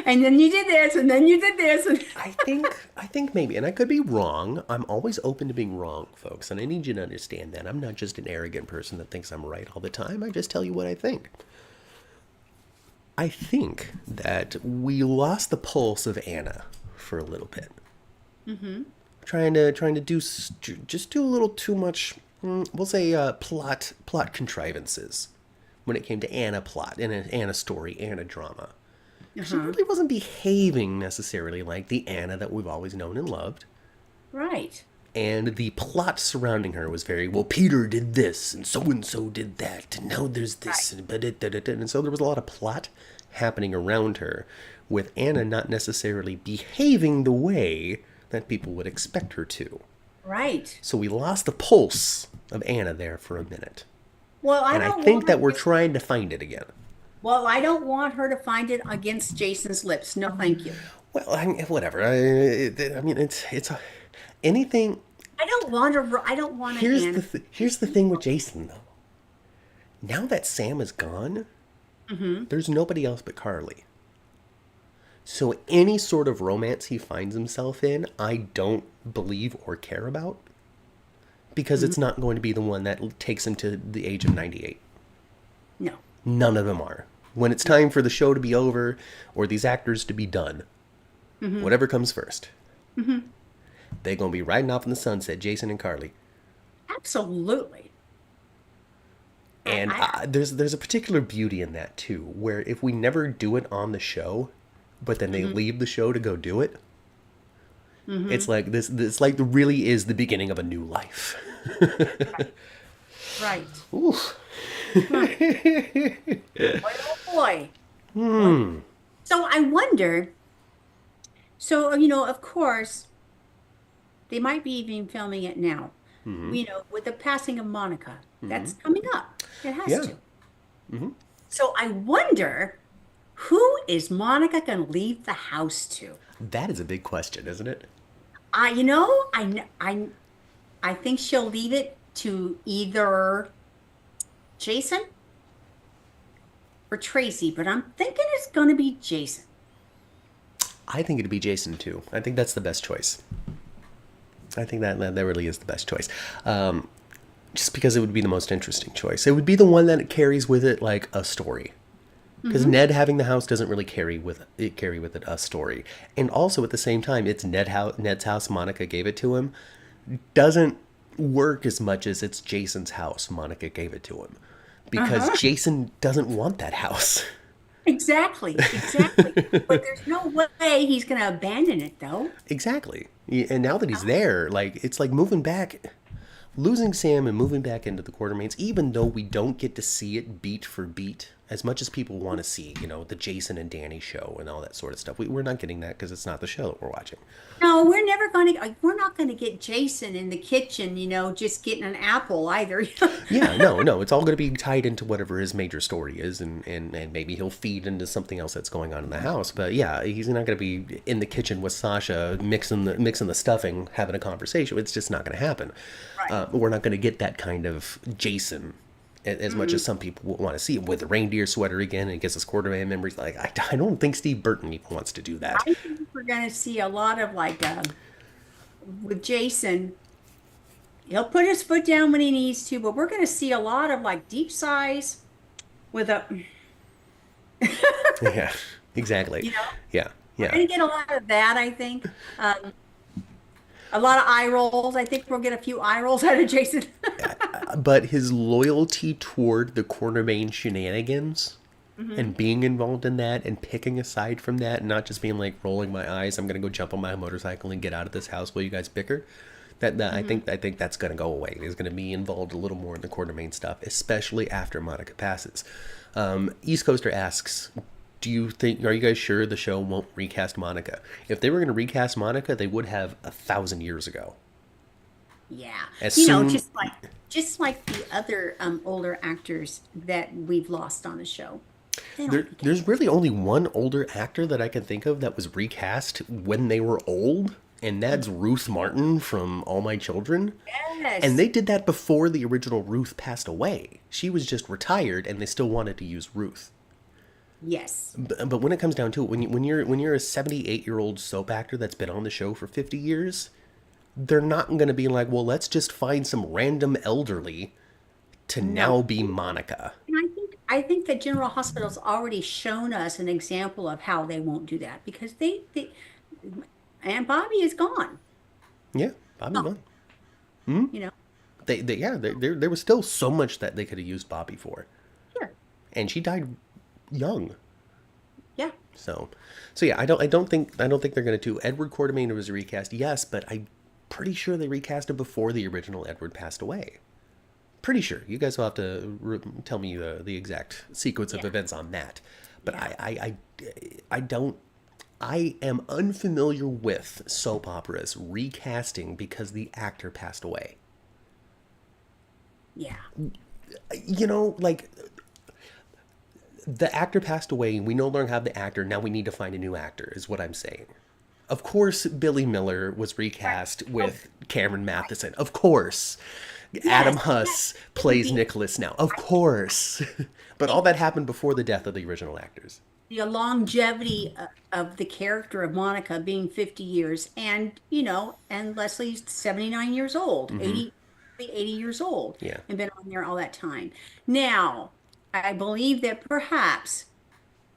and then you did this, and then you did this. And I think maybe, and I could be wrong. I'm always open to being wrong, folks, and I need you to understand that. I'm not just an arrogant person that thinks I'm right all the time. I just tell you what I think. I think that we lost the pulse of Anna for a little bit. hmm Trying to just do a little too much. We'll say plot contrivances when it came to Anna plot and an Anna story, Anna drama. She Uh-huh. really wasn't behaving necessarily like the Anna that we've always known and loved. Right. And the plot surrounding her was very, well, Peter did this, and so did that, and now there's Right. this, and so there was a lot of plot happening around her, with Anna not necessarily behaving the way that people would expect her to. Right. So we lost the pulse of Anna there for a minute. Well, I And I don't think want that we're her. trying to find it again. Well, I don't want her to find it against Jason's lips. No, thank you. Well, whatever. I mean, it's anything. I don't want to Anna. Here's the thing with Jason though. Now that Sam is gone, there's nobody else but Carly. So any sort of romance he finds himself in, I don't believe or care about because Mhm. it's not going to be the one that takes him to the age of 98. No. None of them are. When it's time for the show to be over or these actors to be done, hmm whatever comes first. Hmm. They're gonna be riding off in the sunset, Jason and Carly. Absolutely. And I there's a particular beauty in that too, where if we never do it on the show, but then they hmm leave the show to go do it, it's hmm like this like really is the beginning of a new life. Right. Oof. Huh. Boy, oh boy. Boy. So I wonder, so, of course, they might be even filming it now. With the passing of Monica. That's coming up. It has Yeah, to. So I wonder, who is Monica going to leave the house to? that is a big question, isn't it? I think she'll leave it to either Jason or Tracy, but I'm thinking it's going to be Jason. I think it'd be Jason too. I think that's the best choice. I think that really is the best choice. Just because it would be the most interesting choice. It would be the one that carries with it like a story. Because Hmm. Ned having the house doesn't really carry with it a story. And also at the same time, it's Ned's house. Monica gave it to him. Doesn't work as much as it's Jason's house. Monica gave it to him because Uh-huh. Jason doesn't want that house. Exactly. Exactly. But there's no way he's going to abandon it, though. Exactly. And now that he's there, like it's like moving back, losing Sam and moving back into the Quartermains, even though we don't get to see it beat for beat as much as people want to see, the Jason and Danny show and all that sort of stuff. We're not getting that because it's not the show that we're watching. No, we're not going to get Jason in the kitchen, just getting an apple either. Yeah, no, no, it's all going to be tied into whatever his major story is, and maybe he'll feed into something else that's going on in the house. But yeah, he's not going to be in the kitchen with Sasha mixing the stuffing, having a conversation. It's just not going to happen. Right. We're not going to get that kind of Jason as much as some people want to see with the reindeer sweater again, and it gets us Quartermain memories. Like I don't think Steve Burton even wants to do that. I think we're going to see a lot of like with Jason. He'll put his foot down when he needs to, but we're going to see a lot of like deep sighs with a, Yeah, exactly. you know, Yeah, we're yeah. going to get a lot of that, I think. A lot of eye rolls. I think we'll get a few eye rolls out of Jason. But his loyalty toward the Quartermain shenanigans Hmm. and being involved in that and picking aside from that and not just being like rolling my eyes, I'm gonna go jump on my motorcycle and get out of this house while you guys bicker. That Hmm. I think that's gonna go away. He's gonna be involved a little more in the Quartermain stuff, especially after Monica passes. East Coaster asks, are you guys sure the show won't recast Monica? If they were gonna recast Monica, they would have 1,000 years ago. Yeah. As soon Just like the other older actors that we've lost on the show. They don't recast. There's really only one older actor that I can think of that was recast when they were old, and that's Ruth Martin from All My Children. And Yes. they did that before the original Ruth passed away. She was just retired, and they still wanted to use Ruth. Yes. But when it comes down to it, when you're a 78-year-old soap actor that's been on the show for 50 years, they're not going to be like, well, let's just find some random elderly to now No. be Monica. And I think that General Hospital's already shown us an example of how they won't do that because they and Bobby is gone. Yeah, Bobby's Oh, gone. you know. Yeah, there was still so much that they could have used Bobby for, Sure. and she died young. Yeah. So, yeah, I don't think they're gonna do Edward Quartermain was a recast, yes, but I'm pretty sure they recast it before the original Edward passed away. Pretty sure. You guys will have to tell me the exact sequence of Yeah. events on that. But Yeah. I don't. I am unfamiliar with soap operas recasting because the actor passed away. Yeah. Like the actor passed away. We no longer have the actor. Now we need to find a new actor, is what I'm saying. Of course, Billy Miller was Right. recast Oh, with Cameron Matheson. Of course. Adam yes. Yes. Huss It would plays be Nicholas now. Of course. But all that happened before the death of the original actors. the longevity of the character of Monica being 50 years and Leslie's 79 years old, 80 years old Yeah. and been on there all that time. Now, I believe that perhaps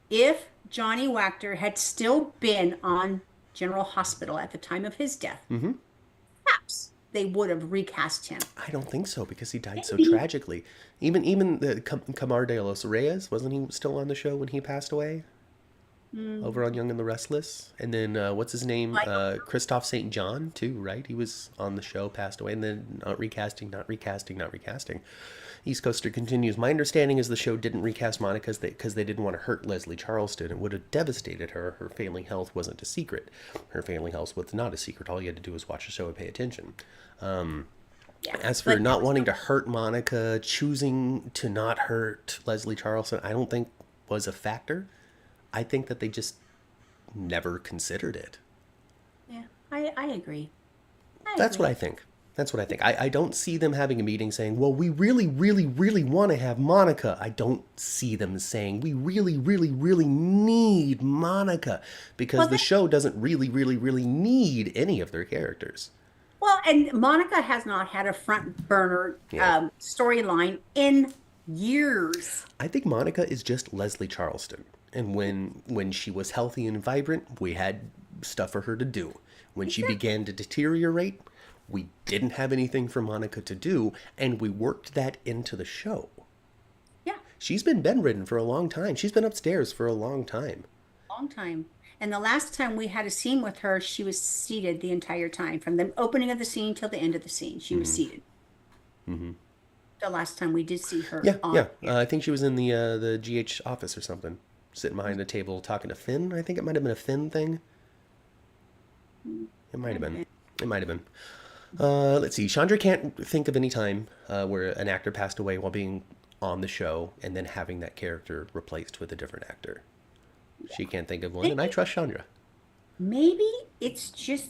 if Johnny Wachter had still been on General Hospital at the time of his death, perhaps they would have recast him. I don't think so because he died so Maybe. tragically. Even the Camar de los Reyes, wasn't he still on the show when he passed away? Over on Young and the Restless, and then what's his name? Like, Christoph St. John too, right? He was on the show, passed away, and then not recasting, not recasting, not recasting. East Coaster continues. My understanding is the show didn't recast Monica because they didn't want to hurt Leslie Charleston. It would have devastated her. Her failing health wasn't a secret. Her failing health was not a secret. All you had to do was watch the show and pay attention. yeah, As for not wanting to hurt Monica, choosing to not hurt Leslie Charleston, I don't think was a factor. I think that they just never considered it. yeah, I agree. I That's what agree. I think. That's what I think. I don't see them having a meeting saying, well, we really, really, really want to have Monica. I don't see them saying, we really, really, really need Monica. Because Well, the show doesn't really, really, really need any of their characters. well, and Monica has not had a front burner Yeah. storyline in years. I think Monica is just Leslie Charleston. And when she was healthy and vibrant, we had stuff for her to do. When she Exactly. began to deteriorate, we didn't have anything for Monica to do, and we worked that into the show. Yeah, She's been bedridden for a long time. She's been upstairs for a long time. long time. And the last time we had a scene with her, she was seated the entire time, from the opening of the scene till the end of the scene. She was seated. The last time we did see her Yeah, on. yeah. I think she was in the GH office or something, sitting behind a table talking to Finn. I think it might have been a Finn thing. It might have been. It might have been. Let's see. Chandra can't think of any time where an actor passed away while being on the show and then having that character replaced with a different actor. She can't think of one, and I Maybe, trust Chandra. maybe it's just,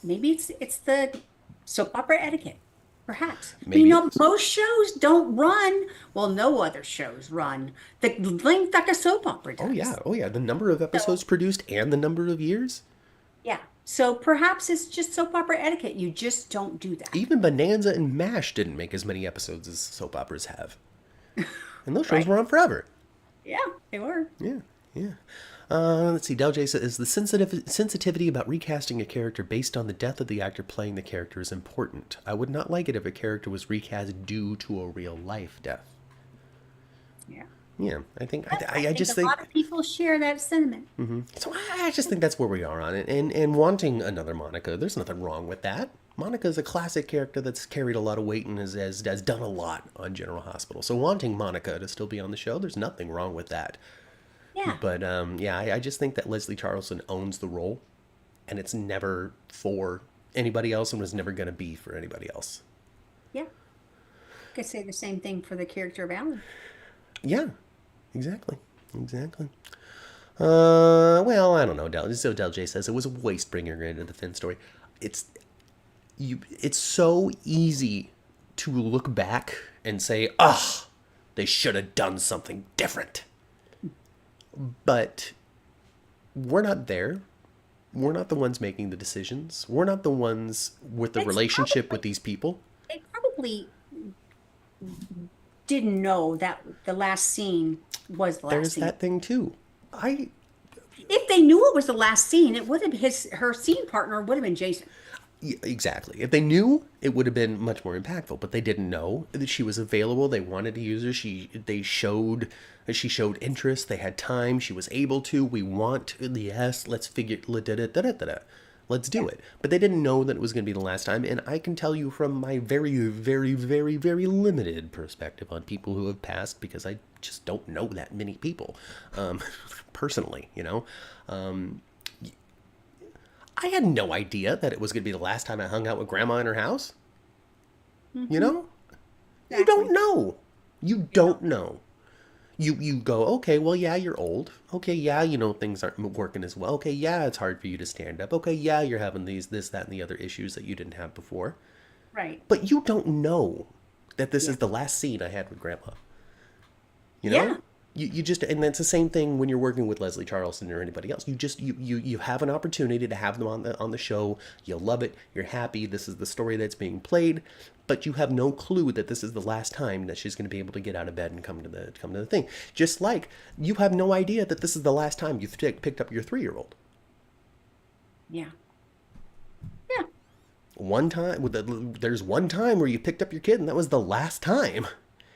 maybe it's the soap opera etiquette, perhaps. But Maybe it is. most shows don't run, well, no other shows run the length that a soap opera Oh yeah, does. oh yeah. The number of So, episodes produced and the number of years. yeah. So perhaps it's just soap opera etiquette. You just don't do that. Even Bonanza and MASH didn't make as many episodes as soap operas have, and those shows Right. were on forever. Yeah, they were. Yeah, yeah. Let's see. Del J says the sensitivity about recasting a character based on the death of the actor playing the character is important. I would not like it if a character was recast due to a real life death. Yeah. Yeah, I think I I think just a think lot of people share that sentiment. so. I just think that's where we are on it, and wanting another Monica. There's nothing wrong with that. Monica is a classic character that's carried a lot of weight and has done a lot on General Hospital. So wanting Monica to still be on the show, there's nothing wrong with that. Yeah. But yeah, I just think that Leslie Charleston owns the role, and it's never for anybody else, and was never going to be for anybody else. Yeah. Could say the same thing for the character of Alan. Yeah, exactly, exactly. Well, I don't know. Del J says it was a waste bringing her into the Finn story. It's It's so easy to look back and say, "Ah, they should have done something different." But we're not there. We're not the ones making the decisions. We're not the ones with the It's relationship with probably these people. they probably didn't know that the last scene was the last There's scene. that thing too. I If they knew it was the last scene, it would have her scene partner would have been Jason. Exactly. If they knew, it would have been much more impactful. But they didn't know that she was available. They wanted to use her. She showed interest. They had time. She was able to. We want, yes. Let's figure. Let's do Yeah. it. But they didn't know that it was going to be the last time. And I can tell you from my very, very, very, very limited perspective on people who have passed, because I just don't know that many people, personally. I had no idea that it was going to be the last time I hung out with Grandma in her house. You know? You don't Exactly. know. You don't know. You go, okay, well, yeah, you're old. Okay, yeah, things aren't working as well. Okay, yeah, it's hard for you to stand up. Okay, yeah, you're having this, that, and the other issues that you didn't have before. Right. But you don't know that this Yeah. is the last scene I had with Grandma. You Yeah. know? You just, and that's the same thing when you're working with Leslie Charleston or anybody else. You have an opportunity to have them on the show. You love it. You're happy. This is the story that's being played, but you have no clue that this is the last time that she's going to be able to get out of bed and come to the thing. Just like you have no idea that this is the last time you've picked up your 3-year-old. Yeah. Yeah. One time, there's one time where you picked up your kid, and that was the last time,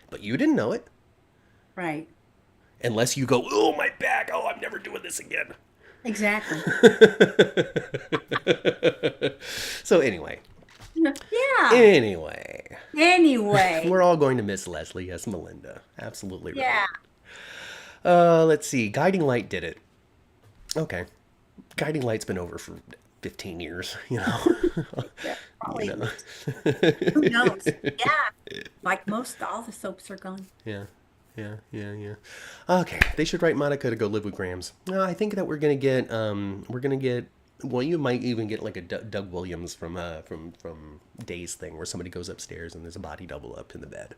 but you didn't know it. Right. Unless you go, oh, my back, oh, I'm never doing this again. Exactly. So anyway, Yeah. anyway, Anyway. we're all going to miss Leslie. Yes, Melinda. Absolutely right. Yeah. Let's see. Guiding Light did it. Okay. Guiding Light's been over for 15 years, you know. Yeah. you Probably. know. Who knows? Yeah. Like most, all the soaps are gone. Yeah. Yeah. Okay, they should write Monica to go live with Grams. No, I think that we're gonna get. Well, you might even get like a Doug Williams from Days thing, where somebody goes upstairs and there's a body double up in the bed.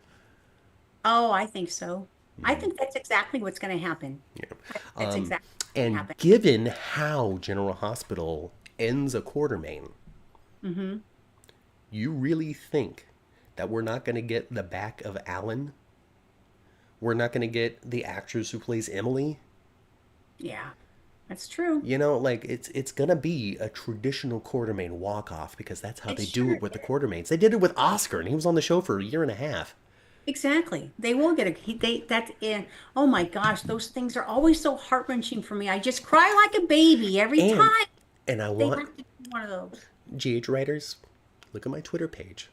Oh, I think so. I think that's exactly what's going to happen. Yeah. That's exactly what's going to And happen. given how General Hospital ends a Quartermain, Mm-hmm. you really think that we're not going to get the back of Alan? We're not going to get the actress who plays Emily? Yeah, that's true. You know, like it's gonna be a traditional Quartermain walk off because that's how It they do sure it with the is. Quartermains. They did it with Oscar, and he was on the show for a year and a half. Exactly. They will get a they that's oh my gosh, those things are always so heart-wrenching for me. I just cry like a baby every And time and I they want have to do one of those. GH writers, look at my Twitter page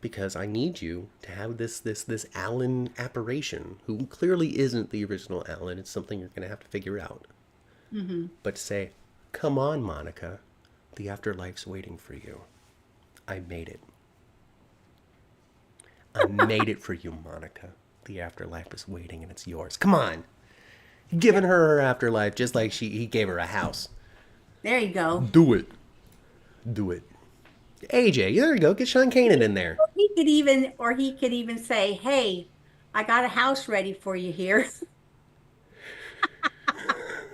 because I need you to have this Alan apparition, who clearly isn't the original Alan. It's something you're gonna have to figure out. Mm-hmm. But say, come on, Monica, the afterlife's waiting for you. I made it. I made it for you, Monica. The afterlife is waiting and it's yours. Come on. Giving her her afterlife just like he gave her a house. There you go. Do it. Do it. AJ, there you go. Get Sean Kanan in there. He could even say, "Hey, I got a house ready for you here."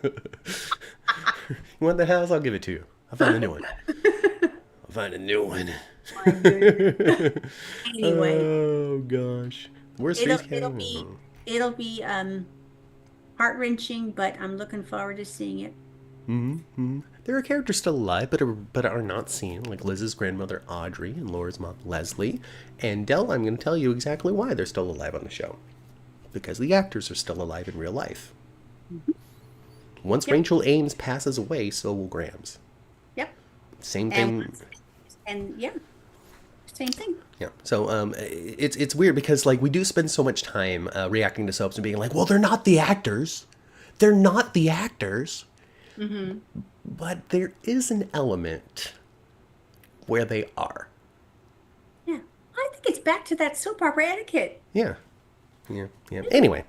You want the house? I'll give it to you. I'll find a new one. I'll find a new one. My goodness. Anyway, Oh gosh. Worst it'll face it'll cam. be it'll be heart-wrenching, but I'm looking forward to seeing it. There are characters still alive, but are not seen, like Liz's grandmother Audrey and Laura's mom Leslie. And Dell, I'm going to tell you exactly why they're still alive on the show. Because the actors are still alive in real life. Once Yep. Rachel Ames passes away, so will Grams. Yep. Same And thing. yeah, same thing. Yeah. So it's weird because like we do spend so much time reacting to soaps and being like, well, they're not the actors. They're not the actors. Mm-hmm. But there is an element where they are. Yeah. I think it's back to that soap opera etiquette. Yeah. Yeah. Anyway,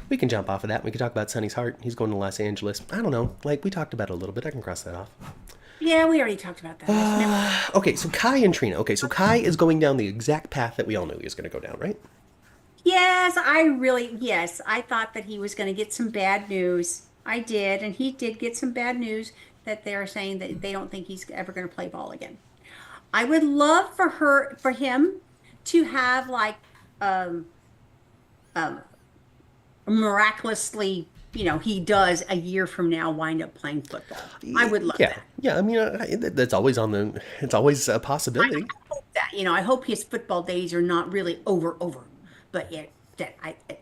we can jump off of that. We can talk about Sonny's heart. He's going to Los Angeles. I don't know. Like, we talked about it a little bit. I can cross that off. Yeah, we already talked about that. Okay, so Kai and Trina. Okay, so Kai is going down the exact path that we all knew he was going to go down, right? Yes, I thought that he was going to get some bad news. I did, and he did get some bad news that they're saying that they don't think he's ever going to play ball again. I would love for him to have like um, um, miraculously, he does a year from now wind up playing football. I would love Yeah. that. Yeah, I mean, that's always it's always a possibility. Hope that, I hope his football days are not really over. But yeah, that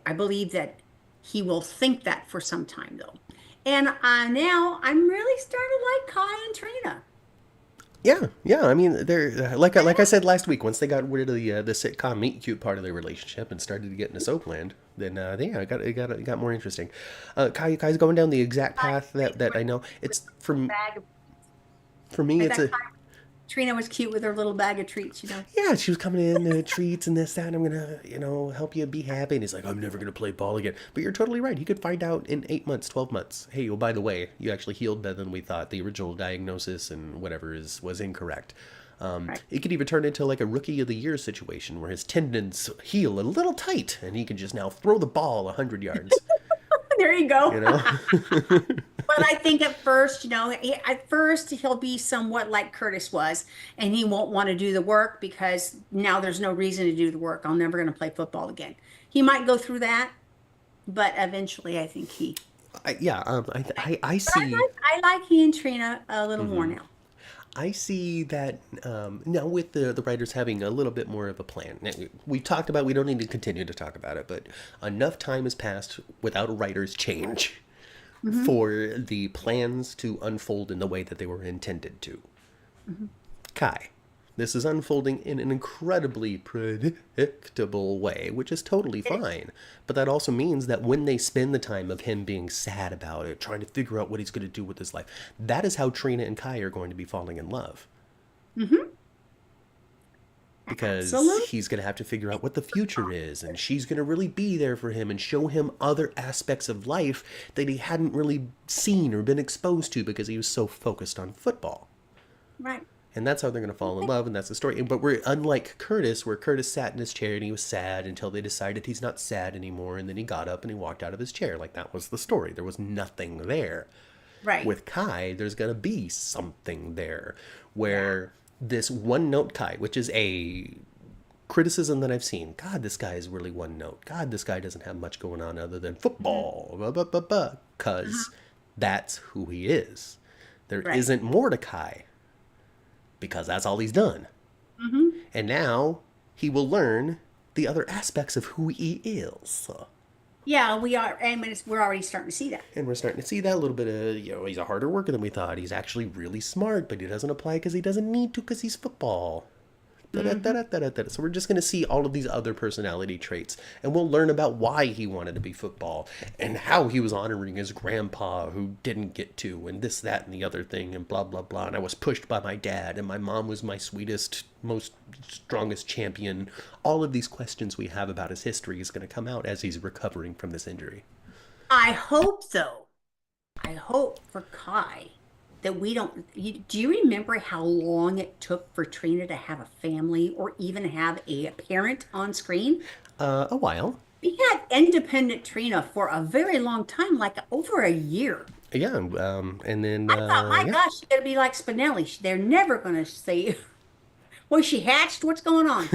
I believe that he will think that for some time though. And now I'm really starting to like Kai and Trina. Yeah. I mean, they're like I said last week. Once they got rid of the sitcom meet cute part of their relationship and started to get into Soapland, then it got more interesting. Kai's going down the exact path that I know. It's Bag of, for me. I It's thought a Trina was cute with her little bag of treats. yeah. She was coming in treats and this that. And I'm gonna help you be happy. And he's like, I'm never gonna play ball again. But you're totally right. He could find out in 8 months, 12 months. Hey, oh by the way, you actually healed better than we thought. The original diagnosis and whatever was incorrect. Right. It could even turn into like a rookie of the year situation where his tendons heal a little tight and he can just now throw the ball 100 yards. There you go. You know? But I think at first, he'll be somewhat like Curtis was, and he won't want to do the work because now there's no reason to do the work. I'm never going to play football again. He might go through that, but eventually I think he I But see. I like he and Trina a little more now. I see that now with the writers having a little bit more of a plan. Now, we talked about, we don't need to continue to talk about it, but enough time has passed without a writer's change Hmm. for the plans to unfold in the way that they were intended to. Hmm. Kai. This is unfolding in an incredibly predictable way, which is totally It is. fine. But that also means that when they spend the time of him being sad about it, trying to figure out what he's going to do with his life, that is how Trina and Kai are going to be falling in love. Hmm. Because Absolutely. he's going to have to figure out what the future is, and she's going to really be there for him and show him other aspects of life that he hadn't really seen or been exposed to because he was so focused on football. Right. And that's how they're going to fall in love, and that's the story. But we're unlike Curtis, where Curtis sat in his chair and he was sad until they decided he's not sad anymore, and then he got up and he walked out of his chair. Like, that was the story. There was nothing there. Right. With Kai, there's going to be something there, Yeah. where this one note Kai, which is a criticism that I've seen. God, this guy is really one note. God, this guy doesn't have much going on other than Hmm. football. Because that's who he is. There Right. isn't more to Kai because that's all he's done. Hmm. And now he will learn the other aspects of who he is. Yeah, we are, and we're already starting to see that. And we're starting to see that a little bit of, he's a harder worker than we thought. He's actually really smart, but he doesn't apply because he doesn't need to because he's football. Hmm. So we're just going to see all of these other personality traits, and we'll learn about why he wanted to be football and how he was honoring his grandpa who didn't get to, and this, that, and the other thing, and blah blah blah. And I was pushed by my dad, and my mom was my sweetest, most strongest champion. All of these questions we have about his history is going to come out as he's recovering from this injury. I hope so. I hope for Kai that we don't. Do you remember how long it took for Trina to have a family or even have a parent on screen? A while. We had independent Trina for a very long time, like over a year. Yeah, and then I thought, my yeah. gosh, she's gonna be like Spinelli. They're never gonna say, "Was she hatched? What's going on?"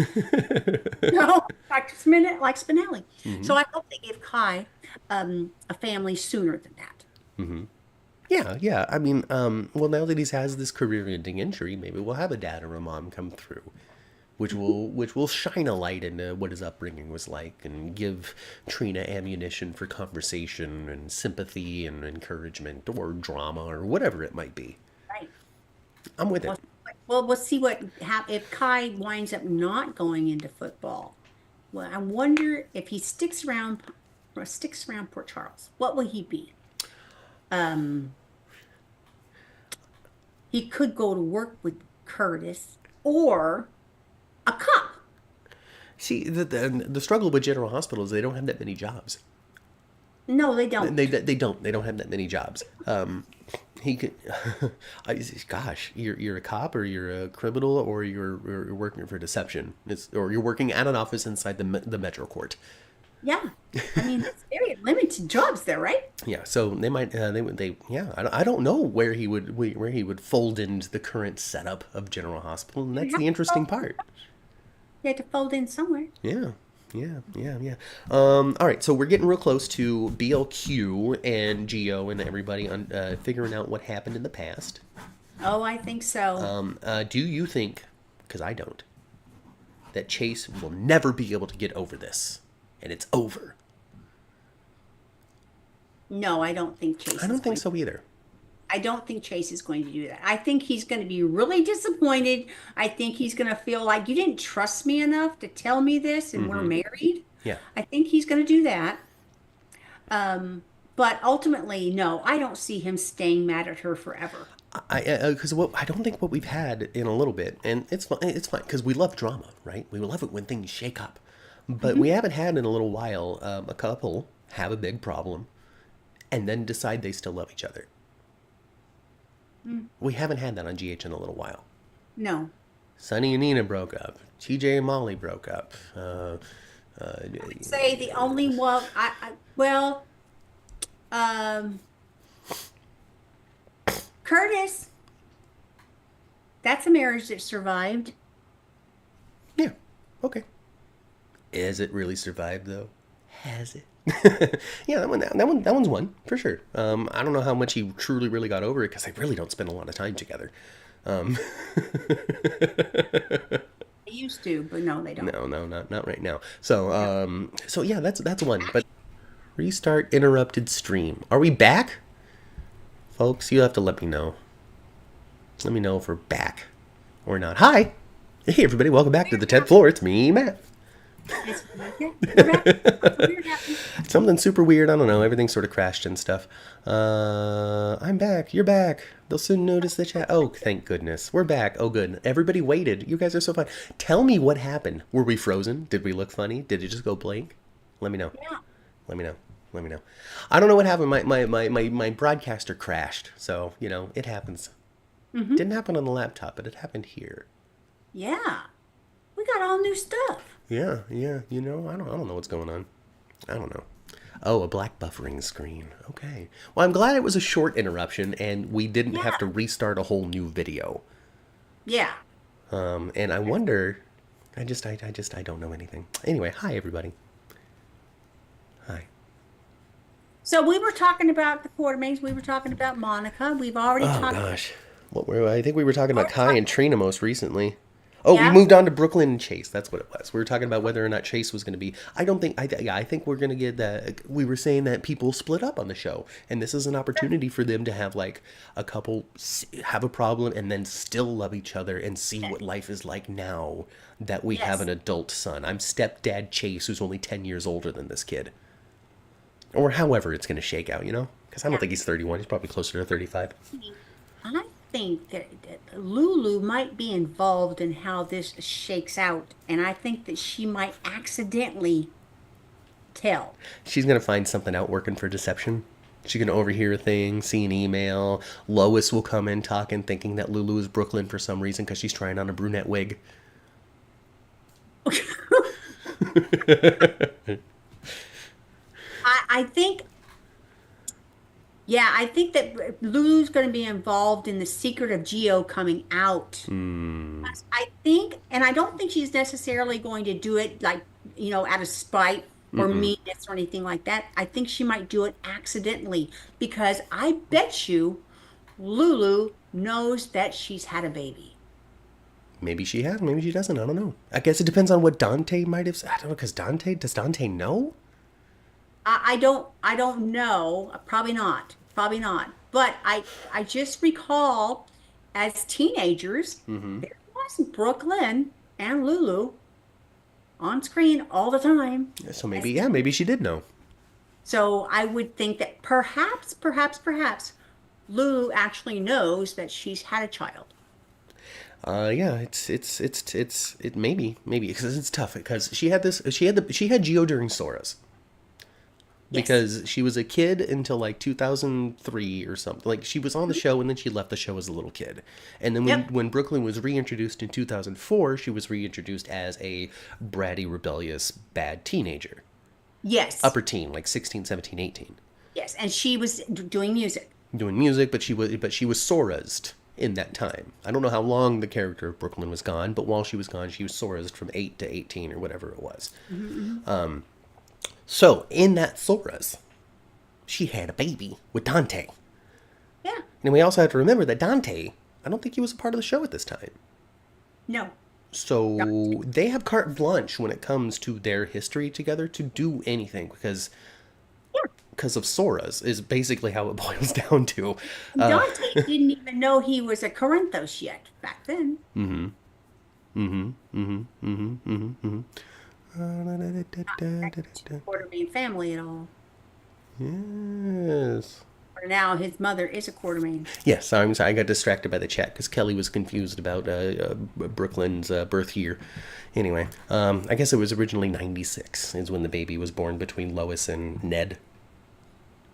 No, like Spinelli. So I hope they give Kai a family sooner than that. Yeah, yeah. I mean, well, now that he has this career-ending injury, maybe we'll have a dad or a mom come through, which will shine a light into what his upbringing was like, and give Trina ammunition for conversation and sympathy and encouragement or drama or whatever it might be. Right. I'm with Well, it. we'll see if Kai winds up not going into football. Well, I wonder if he sticks around Port Charles. What will he be? Um, he could go to work with Curtis or a cop. See, the struggle with General Hospital is they don't have that many jobs. No, they don't. They don't have that many jobs. He could, gosh, you're a cop or you're a criminal or you're working for deception. Or you're working at an office inside the Metro Court. Yeah. I mean, it's very limited jobs there, right? Yeah, so they might they yeah, I don't know where he would fold into the current setup of General Hospital, and You that's have the to interesting fold, part. you have to fold in somewhere. Yeah. Yeah, yeah, yeah. All right, so we're getting real close to BLQ and Geo and everybody on figuring out what happened in the past. Oh, I think so. Do you think, because I don't, that Chase will never be able to get over this, and it's over? No, I don't think I Chase is don't think going. so either. I don't think Chase is going to do that. I think he's going to be really disappointed. I think he's going to feel like you didn't trust me enough to tell me this and we're married. Yeah. I think he's going to do that. But ultimately, no, I don't see him staying mad at her forever. Because what I don't think what we've had in a little bit, and it's fine. It's fine because we love drama, right? We love it when things shake up, but we Hmm. haven't had in a little while a couple have a big problem and then decide they still love each other. We haven't had that on GH in a little while. No. Sonny and Nina broke up. TJ and Molly broke up. Say the only one well, um, Curtis, that's a marriage that survived. Yeah, okay. Has it really survived though? Has it? Yeah, that one's one for sure. I don't know how much he truly really got over it because they really don't spend a lot of time together. Um, They used to, but no, they don't. no, no, not right now. So yeah, that's one. But restart interrupted stream. Are we back, folks? You have to let me know. Let me know if we're back or not. Hi, hey everybody, welcome back to the 10th floor. It's me, Matt. It's, yeah, we're back. We're back. Something super weird. I don't know. Everything sort of crashed and stuff. I'm back. You're back. They'll soon notice the chat. Oh, thank goodness. We're back. Oh, good. Everybody waited. You guys are so fun. Tell me what happened. Were we frozen? Did we look funny? Did it just go blank? Let me know. Yeah. Let me know. Let me know. I don't know what happened. My broadcaster crashed. So, it happens. Didn't happen on the laptop, but it happened here. Yeah. We got all new stuff. Yeah. I don't know what's going on. I don't know. Oh, a black buffering screen. Okay. Well, I'm glad it was a short interruption and we didn't have to restart a whole new video. Yeah. And I wonder, I don't know anything. Anyway, hi everybody. Hi. So we were talking about the Quartermains. We were talking about Monica. We've already Oh talked. gosh. I think we were talking about Oh, Kai and Trina most recently. Oh, we yeah. moved on to Brooklyn and Chase. That's what it was. We were talking about whether or not Chase was going to be. I think we're going to get that. We were saying that people split up on the show, and this is an opportunity for them to have like a couple have a problem and then still love each other and see what life is like now that we have Yes. an adult son. I'm stepdad Chase, who's only 10 years older than this kid, or however it's going to shake out. Because I don't Yeah. think he's 31. He's probably closer to 35. I think that Lulu might be involved in how this shakes out, and I think that she might accidentally tell. She's going to find something out working for deception. She's going to overhear a thing, see an email. Lois will come in talking, thinking that Lulu is Brooklyn for some reason because she's trying on a brunette wig. I think, yeah, I think that Lulu's going to be involved in the secret of Geo coming out. I think, and I don't think she's necessarily going to do it like, out of spite or meanness or anything like that. I think she might do it accidentally because I bet you Lulu knows that she's had a baby. Maybe she has, maybe she doesn't. I don't know. I guess it depends on what Dante might have said. I don't know, because does Dante know? I don't know. Probably not. Probably not. But I just recall as teenagers, there was Brooklyn and Lulu on screen all the time. So maybe she did know. So I would think that perhaps Lulu actually knows that she's had a child. Yeah, it maybe because it's tough because she had Geo during Sora's. Yes. Because she was a kid until like 2003 or something. Like she was on the show and then she left the show as a little kid. And then Yep. when Brooklyn was reintroduced in 2004, she was reintroduced as a bratty, rebellious, bad teenager. Yes. Upper teen, like 16, 17, 18. Yes. And she was doing music. Doing music, but she was Sora's in that time. I don't know how long the character of Brooklyn was gone, but while she was gone, she was Sora's from 8 to 18 or whatever it was. So, in that Sora's, she had a baby with Dante. Yeah. And we also have to remember that Dante, I don't think he was a part of the show at this time. No. So, they have carte blanche when it comes to their history together to do anything because of Sora's is basically how it boils down to. Dante didn't even know he was a Corinthos yet back then. Quartermain family at all. Yes. Or now his mother is a Quartermain. Yes, I'm sorry. I got distracted by the chat because Kelly was confused about Brooklyn's birth year. Anyway, I guess it was originally 96 is when the baby was born between Lois and Ned.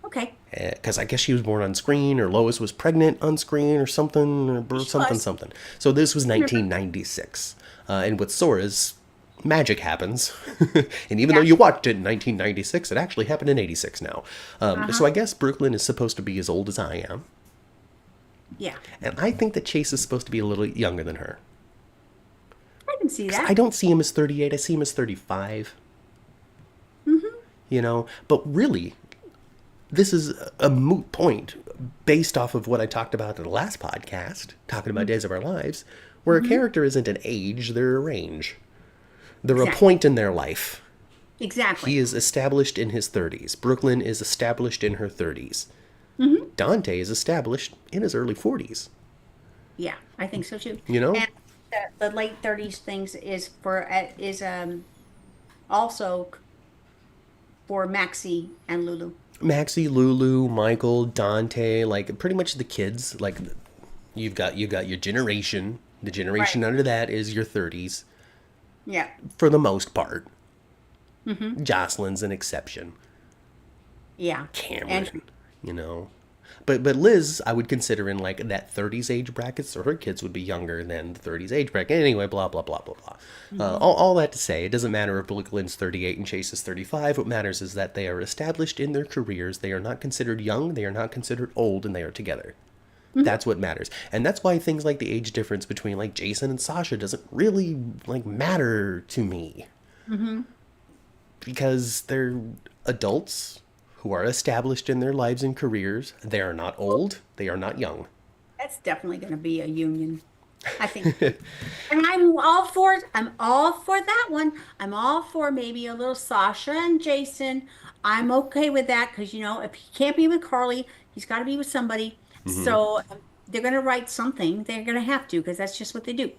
Okay. Because I guess she was born on screen, or Lois was pregnant on screen, or something, or something. So this was 1996. And with Sora's, magic happens. And even though you watched it in 1996, it actually happened in 86 now. So I guess Brooklyn is supposed to be as old as I am. Yeah. And I think that Chase is supposed to be a little younger than her. I can see that. I don't see him as 38. I see him as 35. you know. But really, this is a moot point based off of what I talked about in the last podcast, talking about Days of Our Lives, where a Mm-hmm. character isn't an age, they're a range. They're a Exactly. point in their life. He Exactly. is established in his 30s. Brooklyn is established in her 30s. Mm-hmm. Dante is established in his early 40s. Yeah, I think so too. You know? And the late 30s things is for is also for Maxie and Lulu. Maxie, Lulu, Michael, Dante, like pretty much the kids. Like you've got your generation. The Right. generation under that is your 30s Yeah. for the most part. Mm-hmm. Josslyn's an exception. Yeah. And Cameron, you know. But Liz, I would consider in like that 30s age bracket, so her kids would be younger than the 30s age bracket. Anyway, blah blah blah blah blah. Mhm. All that to say, it doesn't matter if Brooklyn's 38 and Chase is 35. What matters is that they are established in their careers. They are not considered young. They are not considered old, and they are together. Mhm. That's what matters, and that's why things like the age difference between like Jason and Sasha doesn't really like matter to me, Mhm. because they're adults who are established in their lives and careers. They are not old. They are not young. That's definitely going to be a union. I think. And I'm all for it. I'm all for that one. I'm all for maybe a little Sasha and Jason. I'm okay with that because, if he can't be with Carly, he's got to be with somebody. Hmm. So they're going to write something. They're going to have to because that's just what they do.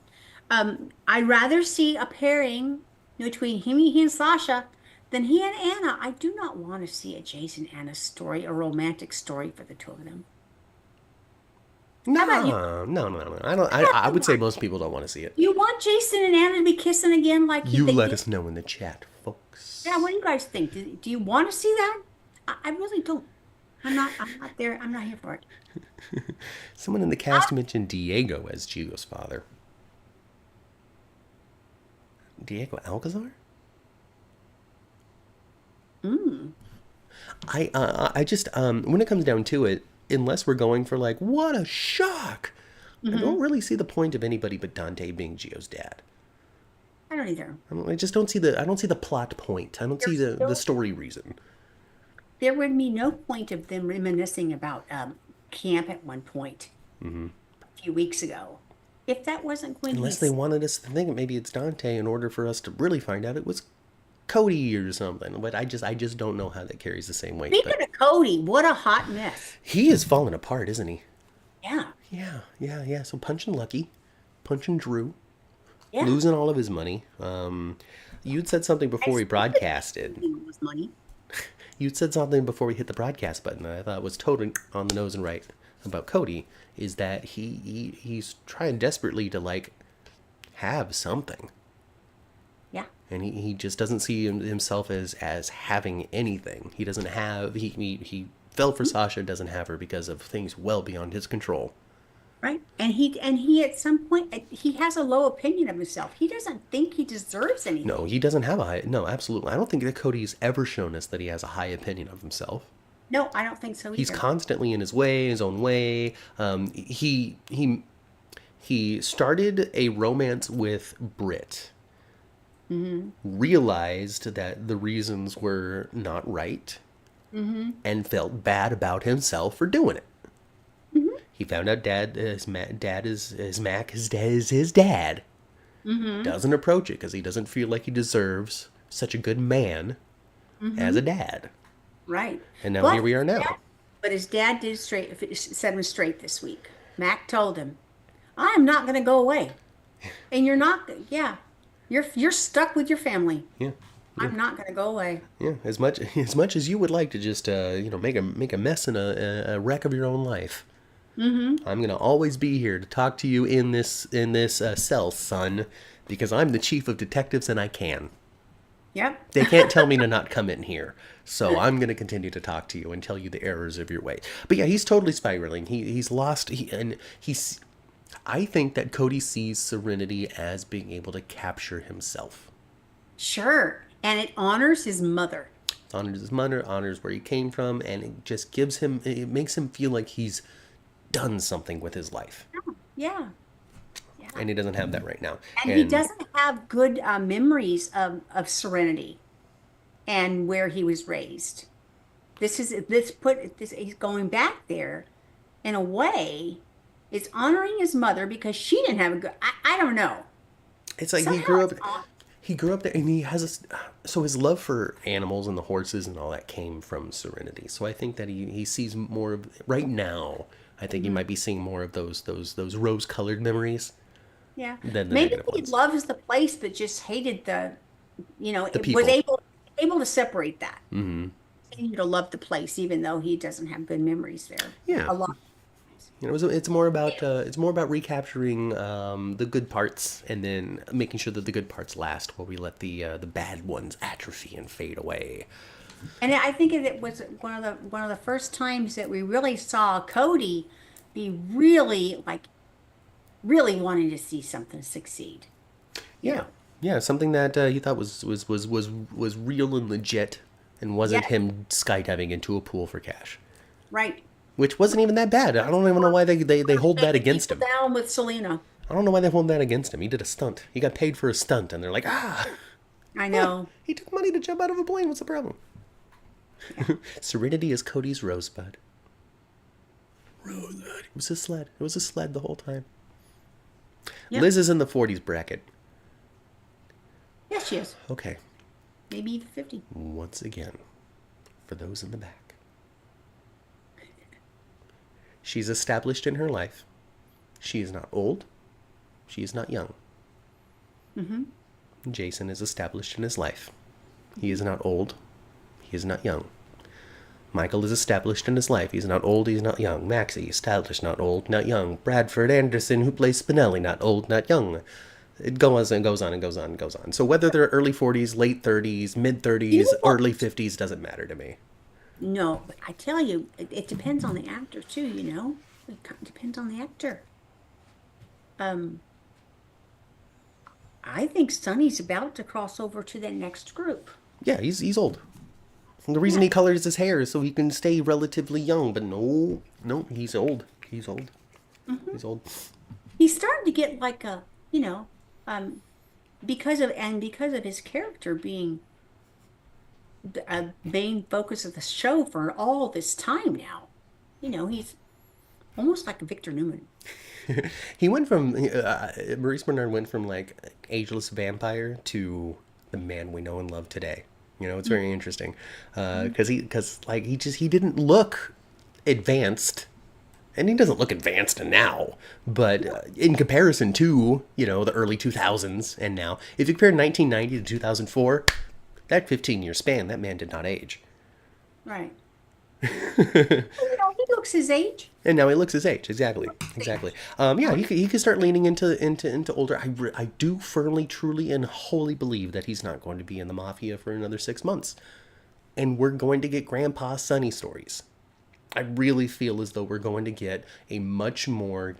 I'd rather see a pairing between he and Sasha than he and Anna. I do not want to see a Jason Anna story, a romantic story for the two of them. How about you? No, no, no, no. I don't. I would say most people don't want to see it. You want Jason and Anna to be kissing again like You they let did? us know in the chat, Yeah, what folks. do you guys think? Do you want to see that? I really don't. I'm not there. I'm not here for it. Someone in the I, cast mentioned Diego as Gio's father. Diego Alcazar? mm, I just when it comes down to it, unless we're going for like what a shock, I hmm don't really see the point of anybody but Dante being Gio's dad. I don't either. I just don't see the plot point. I don't see There's the no, story reason. there would be no point of them reminiscing about camp at one point a few weeks ago. If that wasn't going to be, Unless they wanted us to think maybe it's Dante in order for us to really find out it was Cody or something. But I just don't know how that carries the same weight. speaking But of Cody, what a hot mess. he is falling apart, isn't he? Yeah, Yeah, yeah, yeah. So punching Lucky, punching Drew, yeah. losing all of his money. You'd said something before we broadcasted. It was money. You'd said something before we hit the broadcast button that I thought was totally on the nose and right about Cody. Is that he's trying desperately to like have something, Yeah. and he just doesn't see himself as having anything. He doesn't have he fell for Sasha, doesn't have her because of things well beyond his control. Right. And he at some point he has a low opinion of himself. He doesn't think he deserves No, anything. he doesn't have a high. No, absolutely. I don't think that Cody's ever shown us that he has a high opinion of himself. No, I don't think so He's either. constantly in his way, his own way. He started a romance with Britt, Mm-hmm. realized that the reasons were not right, Mm-hmm. and felt bad about himself for doing it. Mm-hmm. He found out dad is his Mac. His dad is his dad. Mm-hmm. Doesn't approach it because he doesn't feel like he deserves such a good man as Mm-hmm. a dad. Right. And now But here we are his now. dad, but his dad did set him straight this week. Mac told him, "I am not going to go away, and you're not. Yeah, you're stuck with your family. Yeah, yeah, I'm not going to go away." yeah. As much as you would like to just make a mess and a wreck of your own life, Mm-hmm. I'm gonna always be here to talk to you in this cell, son, because I'm the chief of detectives and I can. Yep. They can't tell me to not come in here. So I'm going to continue to talk to you and tell you the errors of your way. But yeah, he's totally spiraling. He's lost. And he's. I think that Cody sees Serenity as being able to capture himself. Sure. And it honors his mother. Honors his mother, honors where he came from, and it just gives him. It makes him feel like he's done something with his life, Yeah. Yeah. and he doesn't have that right now. And he And doesn't have good memories of Serenity. and where he was raised. This he's going back there in a way. It's honoring his mother because she didn't have a good. I don't know. It's like he Somehow grew up. it's on. He grew up there, and he has a. So his love for animals and the horses and all that came from Serenity. So I think that he sees more of right now. I think he might be seeing more of those rose-colored memories Yeah. than the Maybe negative he ones. loves the place, but just hated The it was people. able to separate that. He to love the place, even though he doesn't have good memories there. Yeah. A lot. You know, it's more about recapturing the good parts and then making sure that the good parts last, while we let the bad ones atrophy and fade away. And I think it was one of the first times that we really saw Cody be really really wanting to see something succeed. You Yeah, know. yeah, something that he thought was real and legit, and wasn't Yes, him skydiving into a pool for cash, right. which wasn't even that bad. I don't even know why they hold that Taking against people him. down with Selena. I don't know why they hold that against him. He did a stunt. He got paid for a stunt, and they're like, I know. he took money to jump out of a plane. What's the problem? Serenity is Cody's rosebud. Rosebud. It was a sled. It was a sled the whole time. Yep. Liz is in the 40s bracket. Yes, she is. Okay. Maybe even 50. Once again, for those in the back, she's established in her life. She is not old. She is not young. Jason is established in his life. He is not old. He is not young. Michael is established in his life. He's not old, he's not young. Maxie, established, not old, not young. Bradford Anderson, who plays Spinelli, not old, not young. It goes and goes on and goes on and goes on. So whether they're early 40s, late 30s, mid You 30s, know what? early 50s doesn't matter to me. No, but I tell you, it depends on the actor too, It depends on the actor. Um, I think Sonny's about to cross over to the next group. Yeah, he's old. And the reason Yeah. he colors his hair is so he can stay relatively young, but no, he's old. He's old. He's old. He's starting to get like um, because of his character being a main focus of the show for all this time now. He's almost like Victor Newman. He went from Maurice Bernard went from like ageless vampire to the man we know and love today. You know, it's very interesting because he didn't look advanced, and he doesn't look advanced now. But in comparison to the early 2000s and now, if you compare 1990 to 2004, that 15-year span, that man did not age. Right. He looks his age. And now he looks his age. Exactly. Exactly. Yeah, he could start leaning into older. I do firmly, truly, and wholly believe that he's not going to be in the Mafia for another 6 months. And we're going to get Grandpa Sonny stories. I really feel as though we're going to get a much more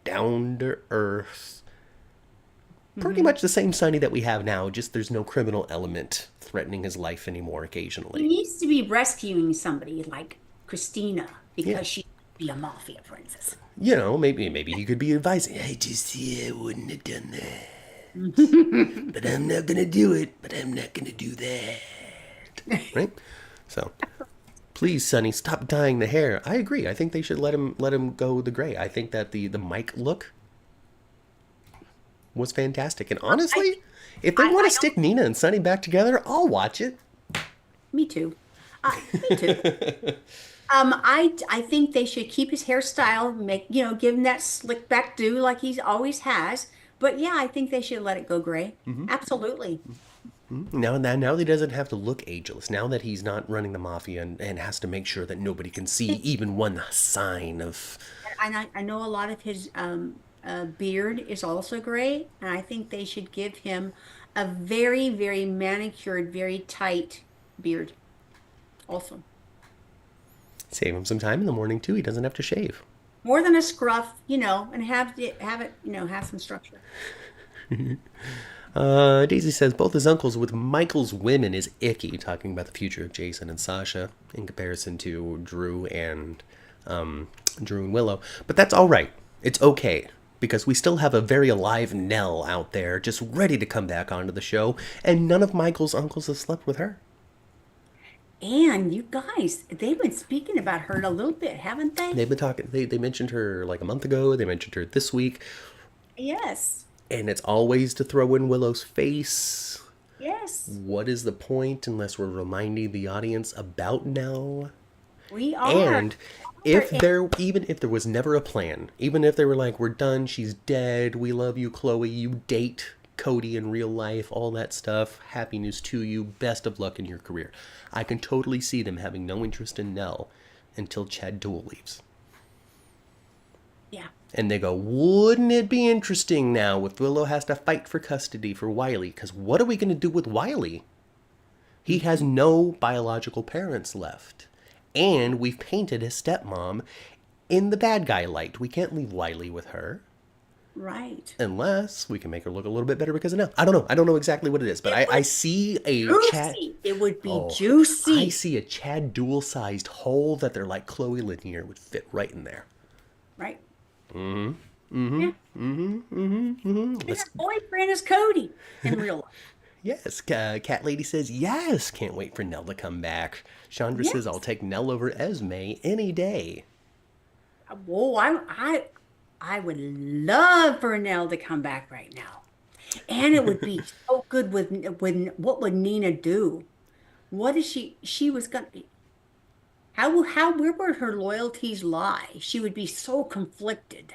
down-to-earth, pretty much the same Sonny that we have now, just there's no criminal element threatening his life anymore He occasionally. needs to be rescuing somebody like Christina Yeah. because she could be a mafia princess. Maybe he could be advising. I wouldn't have done that. But I'm not gonna do it. But I'm not gonna do that. Right? So, please, Sonny, stop dyeing the hair. I agree. I think they should let him go the gray. I think that the Mike look was fantastic. And honestly, if they I want don't. to stick Nina and Sonny back together, I'll watch it. Me too. Me too. I think they should keep his hairstyle, give him that slick back do like he's always has. But yeah, I think they should let it go gray. Absolutely. Now that he doesn't have to look ageless. Now that he's not running the mafia and has to make sure that nobody can see even one sign of. And I know a lot of his beard is also gray, and I think they should give him a very, very manicured, very tight beard. Also, Save him some time in the morning too. He doesn't have to shave. more than a scruff, and have some structure. Daisy says both his uncles with Michael's women is icky, talking about the future of Jason and Sasha in comparison to Drew and Willow. But that's all right. It's okay because we still have a very alive Nelle out there, just ready to come back onto the show, and none of Michael's uncles have slept with her. And you guys, they've been speaking about her a little bit, haven't they? They've been talking. They mentioned her like a month ago. They mentioned her this week, Yes. and it's always to throw in Willow's face. Yes. What is the point unless we're reminding the audience about Nell? We are. And if there, even if there was never a plan, even if they were like, we're done, she's dead, we love you, Chloe, you date Cody in real life, all that stuff, happy news to you, best of luck in your career. I can totally see them having no interest in Nell until Chad Duell leaves. Yeah. And they go, wouldn't it be interesting now if Willow has to fight for custody for Wiley? Because what are we going to do with Wiley? He has no biological parents left. And we've painted his stepmom in the bad guy light. We can't leave Wiley with her. Right. Unless we can make her look a little bit better because of now. I don't know. I don't know exactly what it is. But I see a Chad. Juicy. It would be I juicy. see a Chad Duell-sized hole that they're like Chloe Linear would fit right in there. Right. Mm-hmm. Yeah. And her boyfriend is Cody in real life. Yes, Cat Lady says yes. Can't wait for Nell to come back. Chandra says Yes. I'll take Nell over Esme any day. Whoa, I would love for Nelle to come back right now. And it would be so good with what would Nina do? What is she was gonna where would her loyalties lie? She would be so conflicted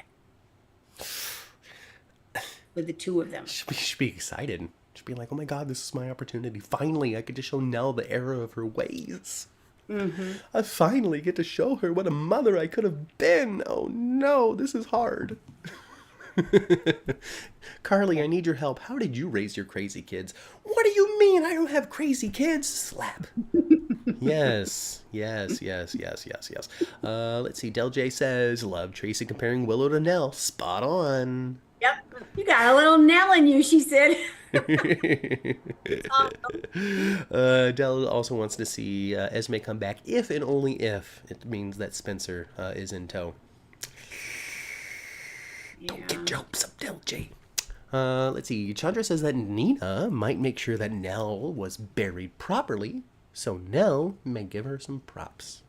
with the two of them. She'd be excited. She'd be like, oh my god, this is my opportunity. Finally, I get to show Nell the error of her ways. Mm-hmm. I finally get to show her what a mother I could have been. Oh no, this is hard. Carly, I need your help. How did you raise your crazy kids? What do you mean I don't have crazy kids? Slap. Yes, yes, yes, yes, yes, yes. Let's see. Del J says, love Tracy comparing Willow to Nell. Spot on. Yep. You got a little Nelle in you, she said. Del also wants to see Esme come back if and only if it means that Spencer is in tow. Don't get your hopes up, Del J. Let's see. Chandra says that Nina might make sure that Nell was buried properly, so Nell may give her some props.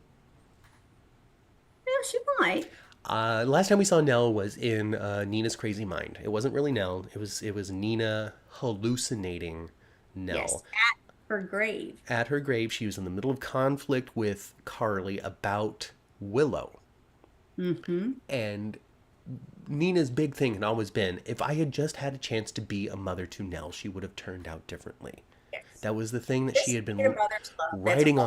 Yeah, she might. Last time we saw Nell was in Nina's crazy mind. It wasn't really Nell. It was Nina hallucinating Nell. Yes, at her grave. At her grave, she was in the middle of conflict with Carly about Willow. Mm-hmm. And Nina's big thing had always been, if I had just had a chance to be a mother to Nell, she would have turned out differently. Yes. That was the thing that she had been Your mother's love. writing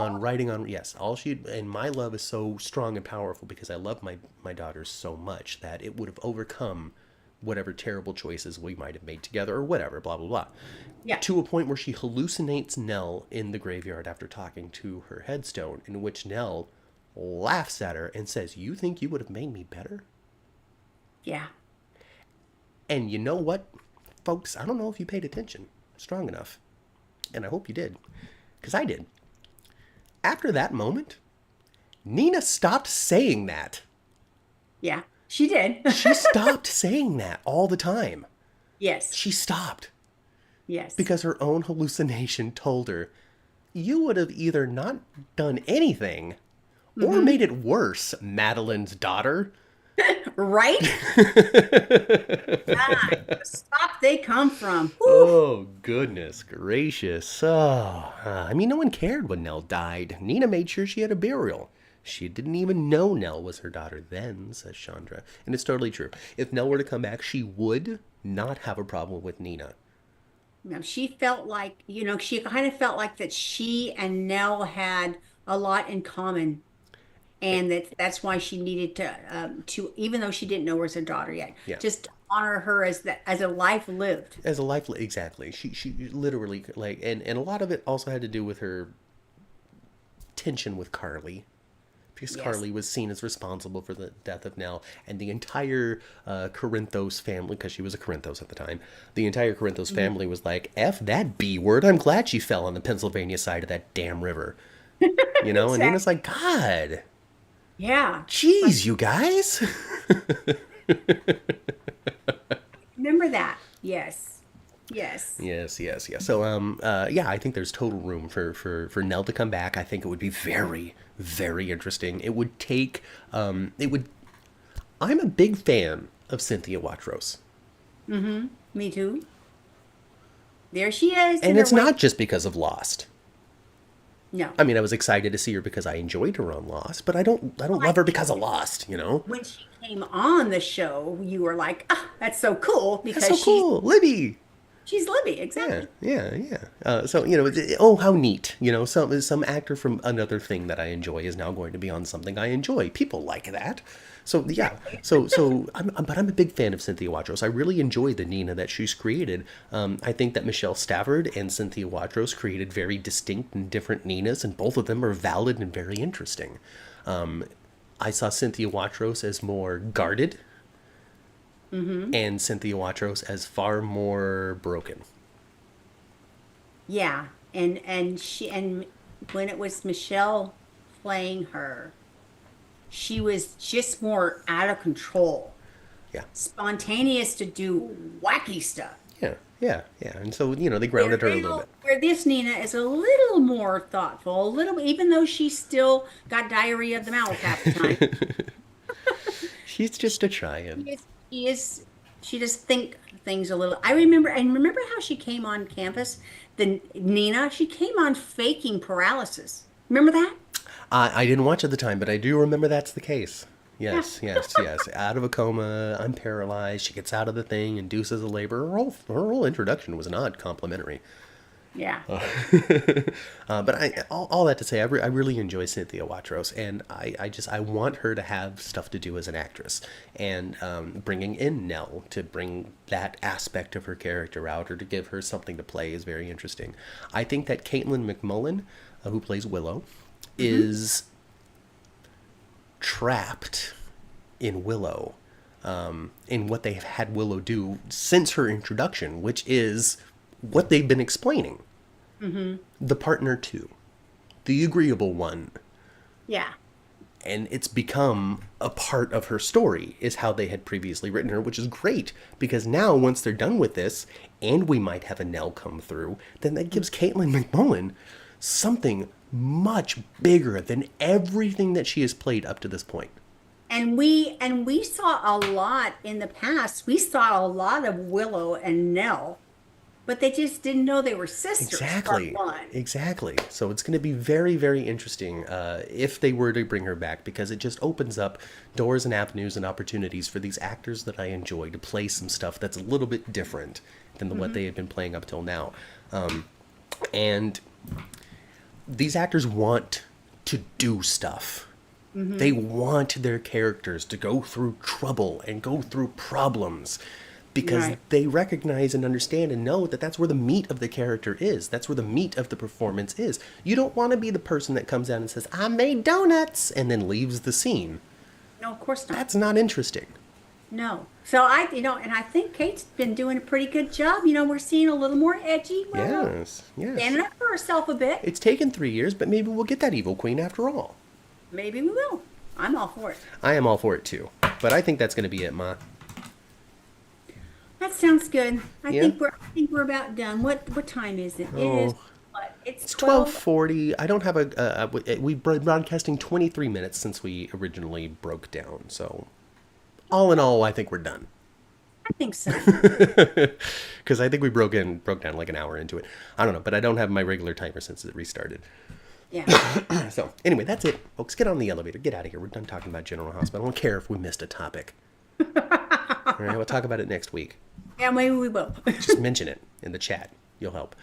on. Yes, all she and my love is so strong and powerful because I love my daughters so much that it would have overcome whatever terrible choices we might have made together or whatever, blah, blah, blah. Yeah. To a point where she hallucinates Nell in the graveyard after talking to her headstone, in which Nell laughs at her and says, you think you would have made me better? Yeah. And you know what, folks? I don't know if you paid attention strong enough. And I hope you did. Because I did. After that moment, Nina stopped saying that. Yeah, she did. She stopped saying that all the time. Yes. She stopped. Yes. Because her own hallucination told her, you would have either not done anything or made it worse, Madeline's daughter. Right? The stock they come from. Whew. Oh, goodness gracious. Oh, I mean, no one cared when Nell died. Nina made sure she had a burial. She didn't even know Nell was her daughter then, says Chandra. And it's totally true. If Nell were to come back, she would not have a problem with Nina. No, she felt like, she kind of felt like that she and Nell had a lot in common. And that's why she needed to, even though she didn't know her as a daughter yet, Yeah. just honor her as a life lived. As a life, exactly. She literally, like, and a lot of it also had to do with her tension with Carly. Because Yes. Carly was seen as responsible for the death of Nell, and the entire Corinthos family, because she was a Corinthos at the time, the entire Corinthos family was like, F that B word, I'm glad she fell on the Pennsylvania side of that damn river. You know, and Nina's like, God, Yeah. jeez, you guys. Remember that. Yes. Yes. Yes, yes, yes. So, yeah, I think there's total room for Nell to come back. I think it would be very, very interesting. It would take, it would. I'm a big fan of Cynthia Watros, Mm-hmm. Me too. There she is in and her it's way. not just because of Lost. No. I mean, I was excited to see her because I enjoyed her on Lost, but I don't Well, I love her think because of Lost. You know, when she came on the show, you were like, ah, that's so cool that's because so cool, Libby. she's Libby, Yeah, exactly. yeah, yeah. So you know, oh, how neat! You know, some actor from another thing that I enjoy is now going to be on something I enjoy. People like that. So yeah, Exactly. but I'm a big fan of Cynthia Watros. I really enjoy the Nina that she's created. I think that Michelle Stafford and Cynthia Watros created very distinct and different Ninas, and both of them are valid and very interesting. I saw Cynthia Watros as more guarded, Mm-hmm. and Cynthia Watros as far more broken. Yeah. And when it was Michelle playing her, she was just more out of control, Yeah. spontaneous to do wacky stuff. Yeah, yeah, yeah. And so, you know, they grounded her a little bit. Where this Nina is a little more thoughtful, a little, even though she's still got diarrhea of the mouth half the time. She's just a trying. She is, she just think things a little. I remember, and remember how she came on campus, the Nina, she came on faking paralysis. Remember that? I didn't watch at the time, but I do remember that's the case. Yeah. Yes, yes, yes. Out of a coma, I'm paralyzed. She gets out of the thing, induces a labor. Her whole introduction was not complimentary. Yeah. But all that to say, I really enjoy Cynthia Watros, and I want her to have stuff to do as an actress, and bringing in Nelle to bring that aspect of her character out, or to give her something to play, is very interesting. I think that Caitlin McMullen, who plays Willow, Hmm. is trapped in Willow, in what they've had Willow do since her introduction, which is what they've been explaining. Hmm. The partner two, the agreeable one. Yeah. And it's become a part of her story, is how they had previously written her, which is great, because now once they're done with this, and we might have a Nell come through, then that gives Caitlin McMullen something much bigger than everything that she has played up to this point. And we saw a lot in the past. We saw a lot of Willow and Nell, but they just didn't know they were sisters. Part Exactly. one. Exactly. So it's going to be very, very interesting if they were to bring her back, because it just opens up doors and avenues and opportunities for these actors that I enjoy to play some stuff that's a little bit different than what Hmm. they had been playing up till now. And these actors want to do stuff. They Hmm. want their characters to go through trouble and go through problems, because Right. they recognize and understand and know that that's where the meat of the character is. That's where the meat of the performance is. You don't want to be the person that comes out and says, "I made donuts," and then leaves the scene. No, of course not. That's not interesting. No. So and I think Kate's been doing a pretty good job. We're seeing a little more edgy. Well, Yes, yes. standing up for herself a bit. It's taken 3 years, but maybe we'll get that evil queen after all. Maybe we will. I'm all for it. I am all for it too. But I think that's going to be it, Ma. That sounds good. I Yeah? think we're about done. What time is it? It is Oh, what? It's it's 12. 12:40. I don't have we've been broadcasting 23 minutes since we originally broke down. So, all in all, I think we're done. I think so. Because I think we broke down like an hour into it. I don't know, but I don't have my regular timer since it restarted. Yeah. So anyway, that's it, folks. Get on the elevator. Get out of here. We're done talking about General Hospital. I don't care if we missed a topic. All right, we'll talk about it next week. Yeah, maybe we will. Just mention it in the chat. You'll help.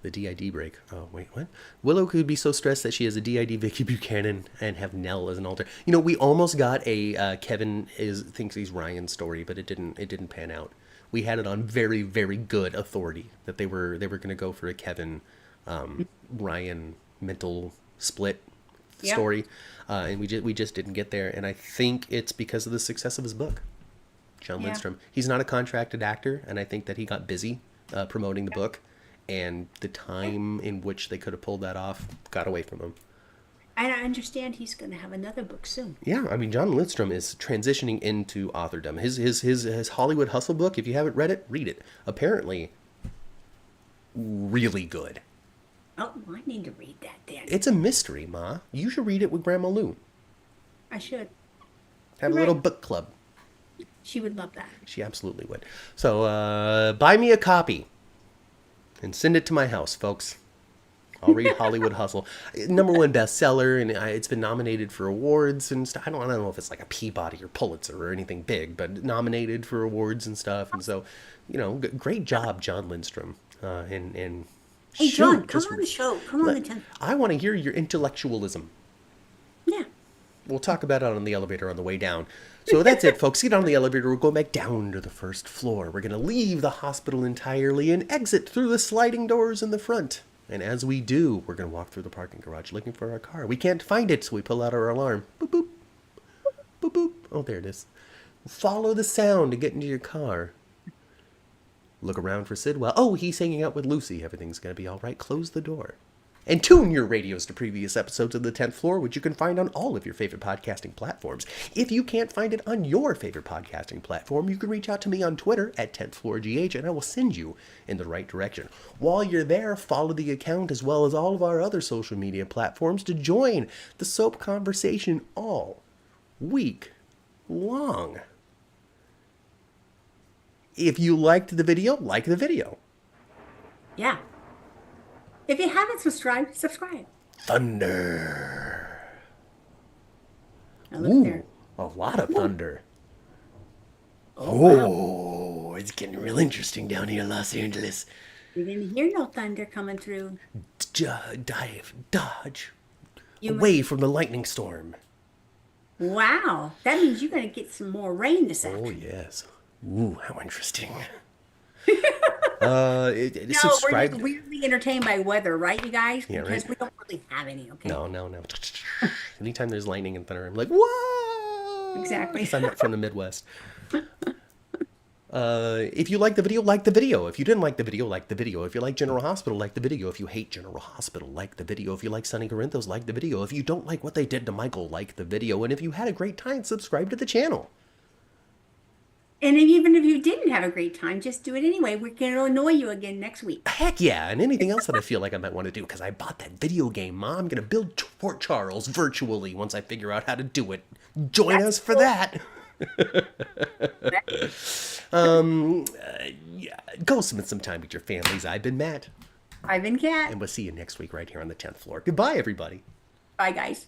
The DID break. Oh, wait, what? Willow could be so stressed that she has a DID Vicky Buchanan and have Nelle as an alter. You know, we almost got a Kevin thinks he's Ryan story, but it didn't pan out. We had it on very, very good authority that they were going to go for a Kevin Ryan mental split Yeah. story, and we just didn't get there. And I think it's because of the success of his book. John Yeah. Lindstrom. He's not a contracted actor, and I think that he got busy promoting the book, and the time in which they could have pulled that off got away from him. And I understand he's going to have another book soon. Yeah, I mean, John Lindstrom is transitioning into authordom. His Hollywood Hustle book, if you haven't read it, read it. Apparently, really good. Oh, I need to read that then. It's a mystery, Ma. You should read it with Grandma Lou. I should. Have a You're little right. book club. She would love that. She absolutely would. So, buy me a copy and send it to my house, folks. I'll read Hollywood Hustle. #1 bestseller, and it's been nominated for awards and stuff. I don't know if it's like a Peabody or Pulitzer or anything big, but nominated for awards and stuff. And so, great job, John Lindstrom. And Hey, John, shoot, come on the show. Come on the 10th. I want to hear your intellectualism. Yeah. We'll talk about it on the elevator on the way down. So that's it, folks. Get on the elevator. We're going back down to the first floor. We're going to leave the hospital entirely and exit through the sliding doors in the front. And as we do, we're going to walk through the parking garage looking for our car. We can't find it, so we pull out our alarm. Boop, boop. Boop, boop. Oh, there it is. Follow the sound to get into your car. Look around for Sidwell. Oh, he's hanging out with Lucy. Everything's going to be all right. Close the door. And tune your radios to previous episodes of The 10th Floor, which you can find on all of your favorite podcasting platforms. If you can't find it on your favorite podcasting platform, you can reach out to me on Twitter at 10th Floor GH, and I will send you in the right direction. While you're there, follow the account as well as all of our other social media platforms to join the soap conversation all week long. If you liked the video, like the video. Yeah. If you haven't subscribed, subscribe. Thunder. Now look there. A lot of thunder. Oh, wow. It's getting real interesting down here in Los Angeles. You didn't hear no thunder coming through. Dive, dodge, You away from the lightning storm. Wow. That means you're going to get some more rain this Oh, afternoon. yes. Ooh, how interesting. No, we're Subscribe. just weirdly entertained by weather, right, you guys? Yeah, Because right. we don't really have any, okay? No. Anytime there's lightning and thunder, I'm like, whoa! Exactly. 'Cause I'm not from the Midwest. If you like the video, like the video. If you didn't like the video, like the video. If you like General Hospital, like the video. If you hate General Hospital, like the video. If you like Sonny Corinthos, like the video. If you don't like what they did to Michael, like the video. And if you had a great time, subscribe to the channel. And even if you didn't have a great time, just do it anyway. We're going to annoy you again next week. Heck yeah, and anything else that I feel like I might want to do, because I bought that video game, Mom. I'm going to build Fort Charles virtually once I figure out how to do it. Join us for that. Yeah, go spend some time with your families. I've been Matt, I've been Kat. and we'll see you next week right here on the 10th floor. Goodbye, everybody. Bye, guys.